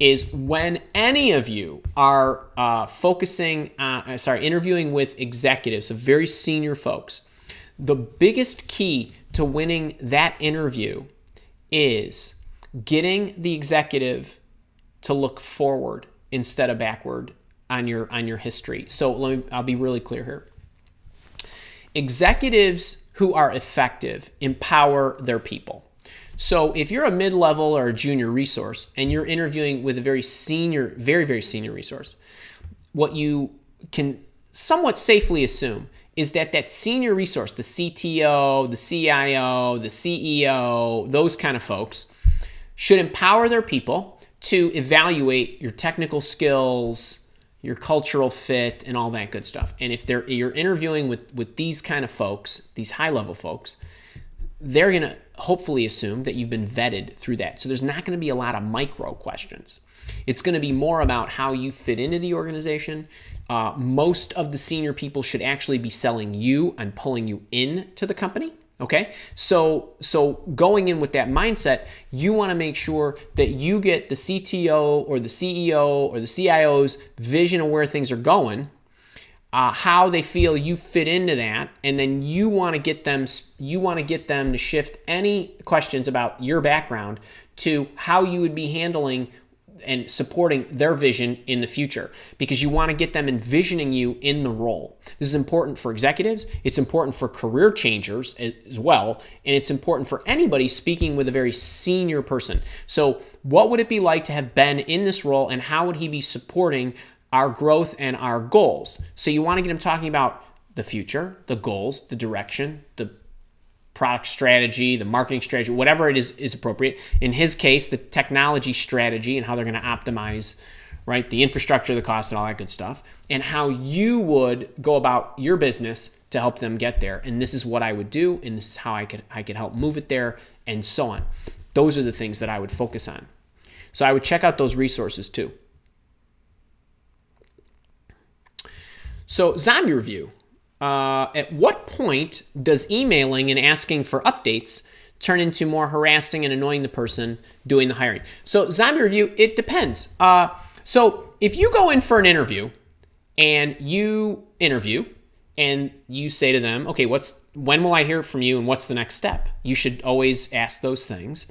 is when any of you are interviewing with executives, so very senior folks, the biggest key to winning that interview is getting the executive to look forward instead of backward on your history. So I'll be really clear here. Executives who are effective empower their people. So if you're a mid-level or a junior resource and you're interviewing with a very senior, very, very senior resource, what you can somewhat safely assume is that that senior resource, the CTO, the CIO, the CEO, those kind of folks, should empower their people to evaluate your technical skills, your cultural fit, and all that good stuff. And if you're interviewing with these kind of folks, these high-level folks, they're going to hopefully assume that you've been vetted through that. So there's not going to be a lot of micro questions. It's going to be more about how you fit into the organization. Most of the senior people should actually be selling you and pulling you into the company. Okay, so going in with that mindset, you want to make sure that you get the CTO or the CEO or the CIO's vision of where things are going, how they feel you fit into that, and then you want to get them to shift any questions about your background to how you would be handling and supporting their vision in the future, because you want to get them envisioning you in the role. This is important for executives, it's important for career changers as well, and it's important for anybody speaking with a very senior person. So what would it be like to have Ben in this role, and how would he be supporting our growth and our goals? So you want to get him talking about the future, the goals, the direction, the product strategy, the marketing strategy, whatever it is appropriate. In his case, the technology strategy and how they're going to optimize, right, the infrastructure, the cost, and all that good stuff, and how you would go about your business to help them get there. And this is what I would do, and this is how I could help move it there, and so on. Those are the things that I would focus on. So I would check out those resources too. So zombie review. At what point does emailing and asking for updates turn into more harassing and annoying the person doing the hiring? So zombie review, it depends. So if you go in for an interview and you interview and you say to them, okay, when will I hear from you and what's the next step? You should always ask those things.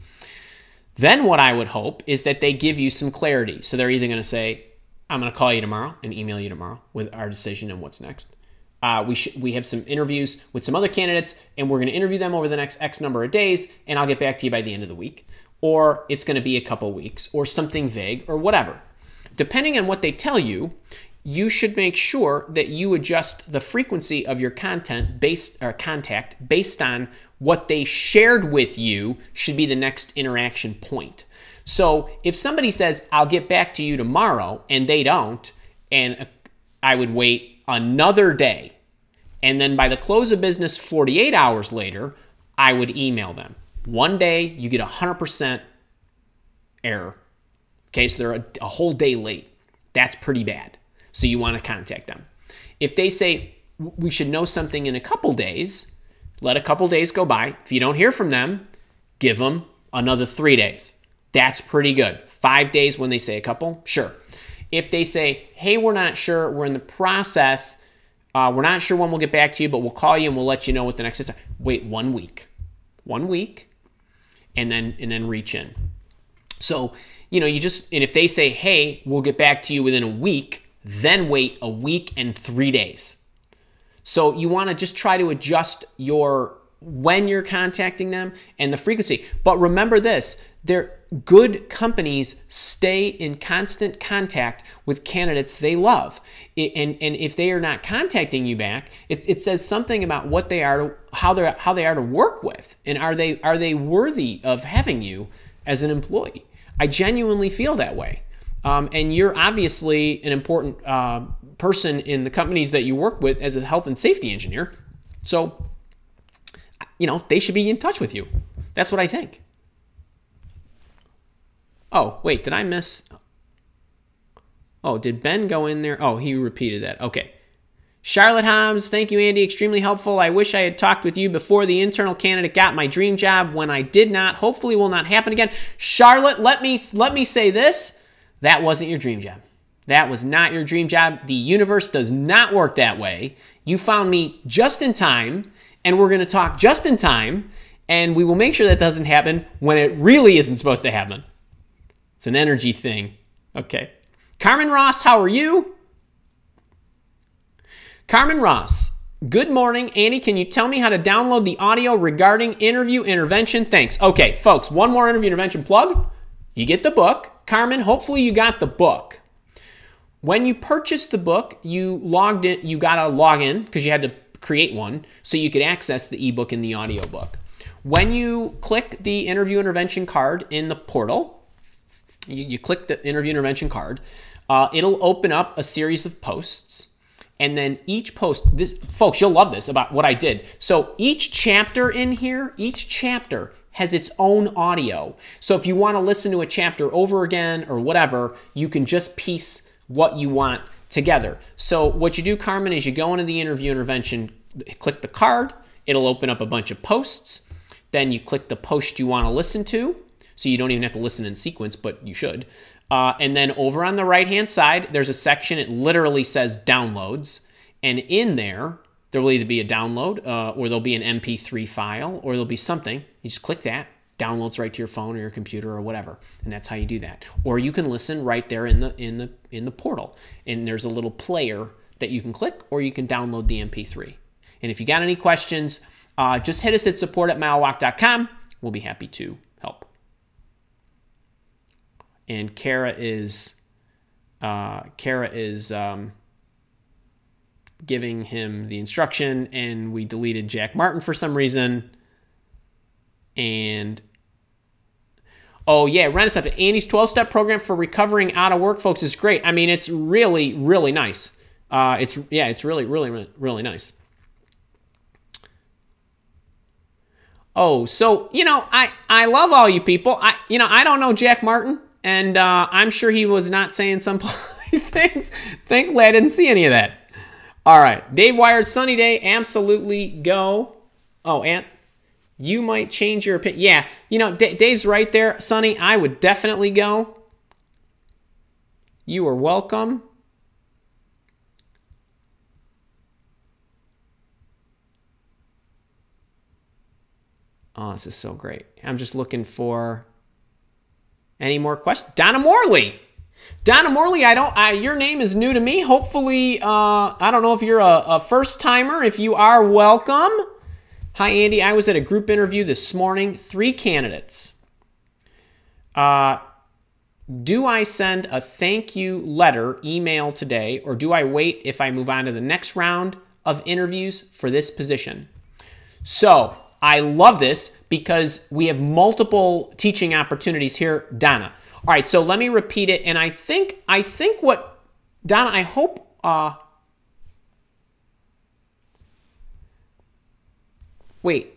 Then what I would hope is that they give you some clarity. So they're either going to say, I'm going to call you tomorrow and email you tomorrow with our decision and what's next. We have some interviews with some other candidates, and we're going to interview them over the next X number of days, and I'll get back to you by the end of the week. Or it's going to be a couple weeks, or something vague, or whatever. Depending on what they tell you, you should make sure that you adjust the frequency of your contact based on what they shared with you should be the next interaction point. So if somebody says, I'll get back to you tomorrow, and they don't, and I would wait another day, and then by the close of business 48 hours later, I would email them. One day, you get 100% error. Okay, so they're a whole day late. That's pretty bad. So you want to contact them. If they say, we should know something in a couple days, let a couple days go by. If you don't hear from them, give them another 3 days. That's pretty good. 5 days when they say a couple, sure. If they say, hey, we're not sure, we're in the process, we're not sure when we'll get back to you, but we'll call you and we'll let you know what the next is. Wait 1 week. 1 week, and then reach in. So, and if they say, hey, we'll get back to you within a week, then wait a week and 3 days. So you want to just try to adjust when you're contacting them and the frequency. But remember this, good companies stay in constant contact with candidates they love. And if they are not contacting you back, it says something about what they are, how they are to work with, and are they worthy of having you as an employee. I genuinely feel that way. And you're obviously an important person in the companies that you work with as a health and safety engineer. So, they should be in touch with you. That's what I think. Oh, wait, did I miss? Oh, did Ben go in there? Oh, he repeated that. Okay. Charlotte Hobbs, thank you, Andy. Extremely helpful. I wish I had talked with you before the internal candidate got my dream job. When I did not, hopefully will not happen again. Charlotte, let me say this. That wasn't your dream job. That was not your dream job. The universe does not work that way. You found me just in time, and we're going to talk just in time, and we will make sure that doesn't happen when it really isn't supposed to happen. It's an energy thing. Okay. Carmen Ross, how are you? Carmen Ross, good morning. Andy, can you tell me how to download the audio regarding interview intervention? Thanks. Okay, folks, one more interview intervention plug. You get the book. Carmen, hopefully you got the book. When you purchased the book, you got to log in because you had to create one so you could access the ebook and the audiobook. When you click the interview intervention card in the portal, you click the interview intervention card, it'll open up a series of posts. And then each post, folks, you'll love this about what I did. So each chapter in here, each chapter has its own audio. So if you want to listen to a chapter over again or whatever, you can just piece what you want together. So what you do, Carmen, is you go into the interview intervention, click the card, it'll open up a bunch of posts. Then you click the post you want to listen to. So you don't even have to listen in sequence, but you should. And then over on the right-hand side, there's a section, it literally says downloads. And in there will either be a download or there'll be an MP3 file or there'll be something. You just click that, downloads right to your phone or your computer or whatever. And that's how you do that. Or you can listen right there in the portal. And there's a little player that you can click, or you can download the MP3. And if you got any questions, just hit us at support@milewalk.com. We'll be happy to help. And Kara is giving him the instruction, and we deleted Jack Martin for some reason. And oh yeah, Renaissance. Andy's 12-step program for recovering out of work, folks, is great. I mean, it's really, really nice. It's really, really, really nice. Oh, so I love all you people. I don't know Jack Martin, and I'm sure he was not saying some things. Thankfully, I didn't see any of that. All right, Dave Wired, sunny day, absolutely go. Oh, Ant, you might change your opinion. Yeah, Dave's right there, Sonny. I would definitely go. You are welcome. Oh, this is so great. I'm just looking for any more questions. Donna Morley. Donna Morley, your name is new to me. Hopefully, I don't know if you're a first timer. If you are, welcome. Hi, Andy. I was at a group interview this morning. 3 candidates. Do I send a thank you letter email today, or do I wait if I move on to the next round of interviews for this position? So I love this because we have multiple teaching opportunities here, Donna. All right, so let me repeat it, and I think what, Donna, I hope, wait,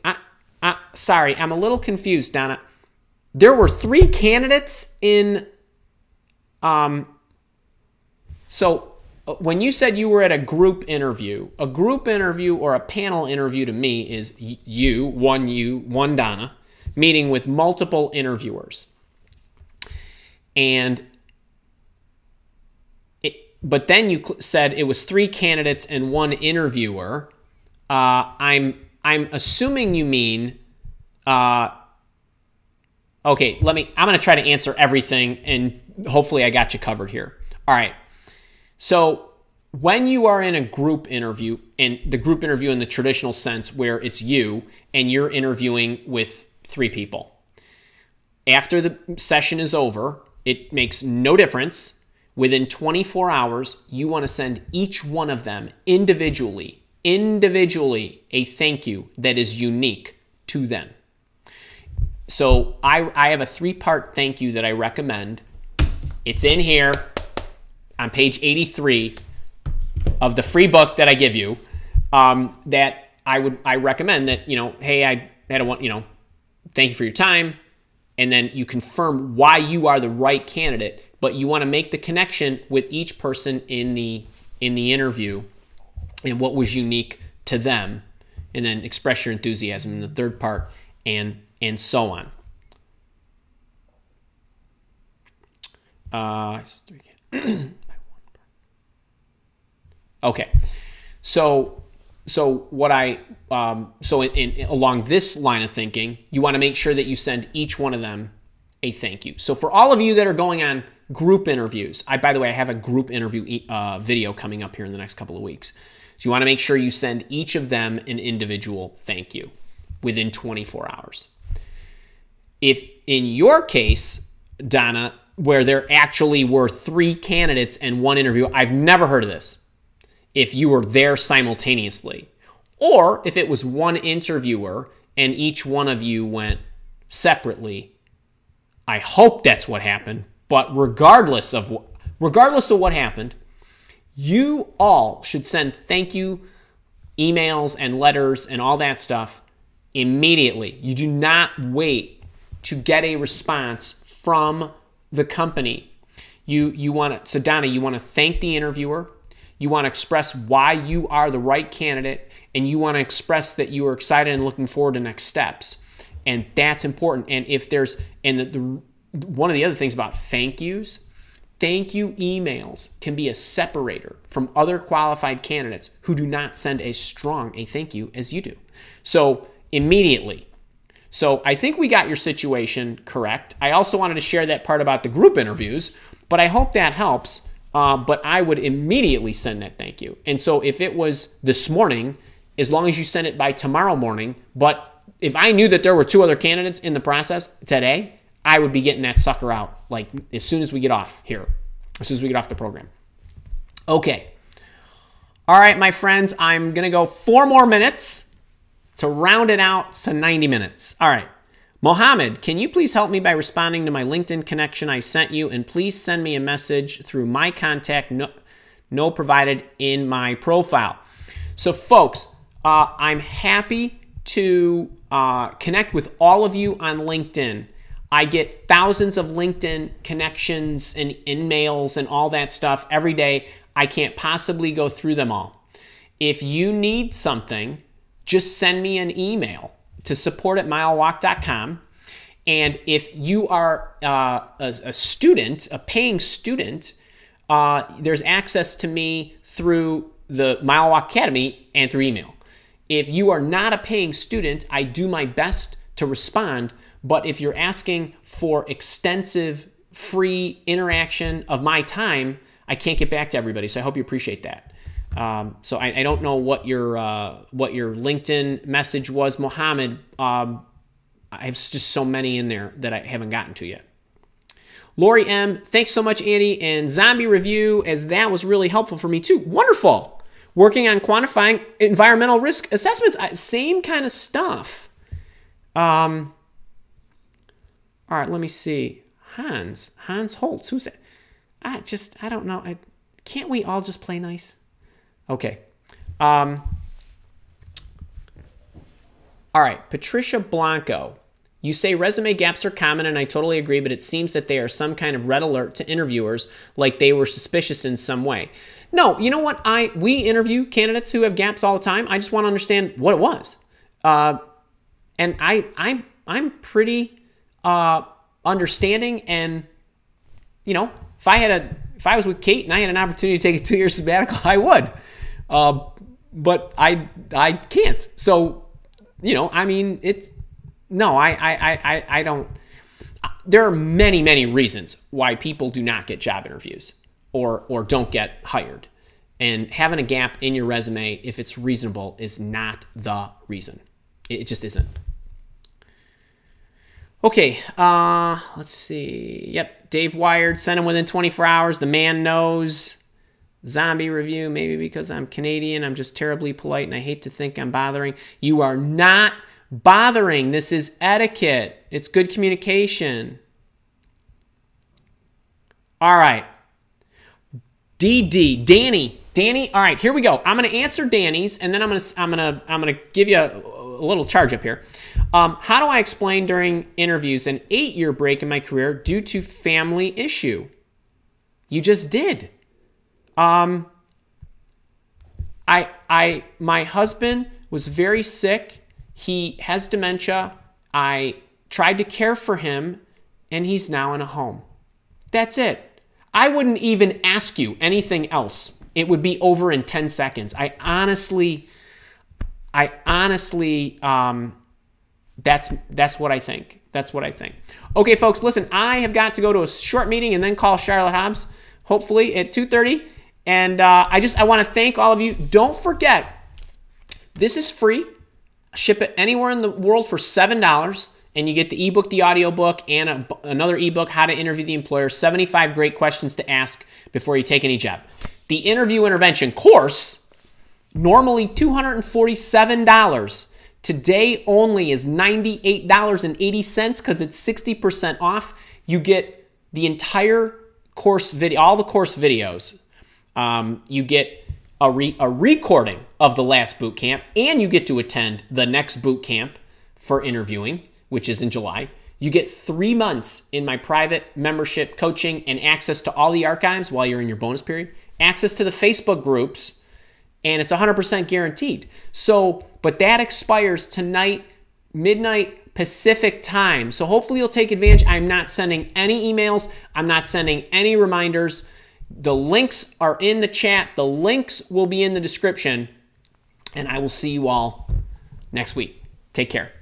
sorry, I'm a little confused, Donna. There were 3 candidates in, so when you said you were at a group interview or a panel interview to me is one Donna, meeting with multiple interviewers. But then you said it was 3 candidates and 1 interviewer. I'm assuming you mean, okay, I'm going to try to answer everything, and hopefully I got you covered here. All right. So when you are in a group interview, and the group interview in the traditional sense where it's you and you're interviewing with 3 people, after the session is over, it makes no difference. Within 24 hours, you want to send each one of them individually a thank you that is unique to them. So I have a 3-part thank you that I recommend. It's in here on page 83 of the free book that I give you, that I recommend that, hey, I had a thank you for your time. And then you confirm why you are the right candidate, but you want to make the connection with each person in the interview and what was unique to them, and then express your enthusiasm in the 3rd part, and so on. Okay, so what along this line of thinking, you want to make sure that you send each one of them a thank you. So for all of you that are going on group interviews, by the way, I have a group interview video coming up here in the next couple of weeks. So you want to make sure you send each of them an individual thank you within 24 hours. If in your case, Donna, where there actually were 3 candidates and 1 interview, I've never heard of this. If you were there simultaneously, or if it was 1 interviewer and each one of you went separately, I hope that's what happened. But regardless of what happened, you all should send thank you emails and letters and all that stuff immediately. You do not wait to get a response from the company. You want to, so Donna, you want to thank the interviewer. You want to express why you are the right candidate, and you want to express that you are excited and looking forward to next steps. And that's important. And if there's, and one of the other things about thank yous, thank you emails can be a separator from other qualified candidates who do not send as strong a thank you as you do. So immediately. So I think we got your situation correct. I also wanted to share that part about the group interviews, but I hope that helps. But I would immediately send that thank you. And so if it was this morning, as long as you send it by tomorrow morning, but if I knew that there were 2 other candidates in the process today, I would be getting that sucker out like as soon as we get off here, as soon as we get off the program. Okay. All right, my friends, I'm going to go 4 more minutes to round it out to 90 minutes. All right. Mohammed, can you please help me by responding to my LinkedIn connection I sent you, and please send me a message through my contact no provided in my profile. So folks, I'm happy to connect with all of you on LinkedIn. I get thousands of LinkedIn connections and emails and all that stuff every day. I can't possibly go through them all. If you need something, just send me an email to support@milewalk.com. And if you are a student, a paying student, there's access to me through the Mile Walk Academy and through email. If you are not a paying student, I do my best to respond. But if you're asking for extensive free interaction of my time, I can't get back to everybody. So I hope you appreciate that. So I don't know what your LinkedIn message was, Mohammed. I have just so many in there that I haven't gotten to yet. Lori M, thanks so much, Andy, and Zombie Review, as that was really helpful for me too. Wonderful. Working on quantifying environmental risk assessments. Same kind of stuff. All right, let me see. Hans Holtz, who's that? I don't know. Can't we all just play nice? Okay. All right, Patricia Blanco. You say resume gaps are common, and I totally agree, but it seems that they are some kind of red alert to interviewers, like they were suspicious in some way. No, you know what? We interview candidates who have gaps all the time. I just want to understand what it was. And I'm pretty understanding, and you know, if I was with Kate and I had an opportunity to take a 2-year sabbatical, I would. But I can't. So, you know, I mean, I don't. There are many, many reasons why people do not get job interviews or don't get hired. And having a gap in your resume, if it's reasonable, is not the reason. It just isn't. Okay, let's see. Yep, Dave Wired, send him within 24 hours. The man knows. Zombie Review, maybe because I'm Canadian, I'm just terribly polite and I hate to think I'm bothering. You are not bothering. This is etiquette. It's good communication. All right. Danny. All right, here we go. I'm going to answer Danny's, and then I'm going to give you a little charge up here. How do I explain during interviews an 8-year break in my career due to family issue? You just did. My husband was very sick. He has dementia. I tried to care for him, and he's now in a home. That's it. I wouldn't even ask you anything else. It would be over in 10 seconds. I honestly, that's what I think. That's what I think. Okay, folks, listen, I have got to go to a short meeting and then call Charlotte Hobbs, hopefully at 2:30. And I want to thank all of you. Don't forget, this is free. Ship it anywhere in the world for $7. And you get the ebook, the audiobook, and another ebook, How to Interview the Employer, 75 great questions to ask before you take any job. The Interview Intervention course, normally $247. Today only is $98.80 because it's 60% off. You get the entire course video, all the course videos. You get a recording of the last boot camp, and you get to attend the next boot camp for interviewing, which is in July. You get 3 months in my private membership coaching and access to all the archives while you're in your bonus period, access to the Facebook groups, and it's 100% guaranteed. So, but that expires tonight, midnight Pacific time. So hopefully you'll take advantage. I'm not sending any emails. I'm not sending any reminders. The links are in the chat. The links will be in the description. And I will see you all next week. Take care.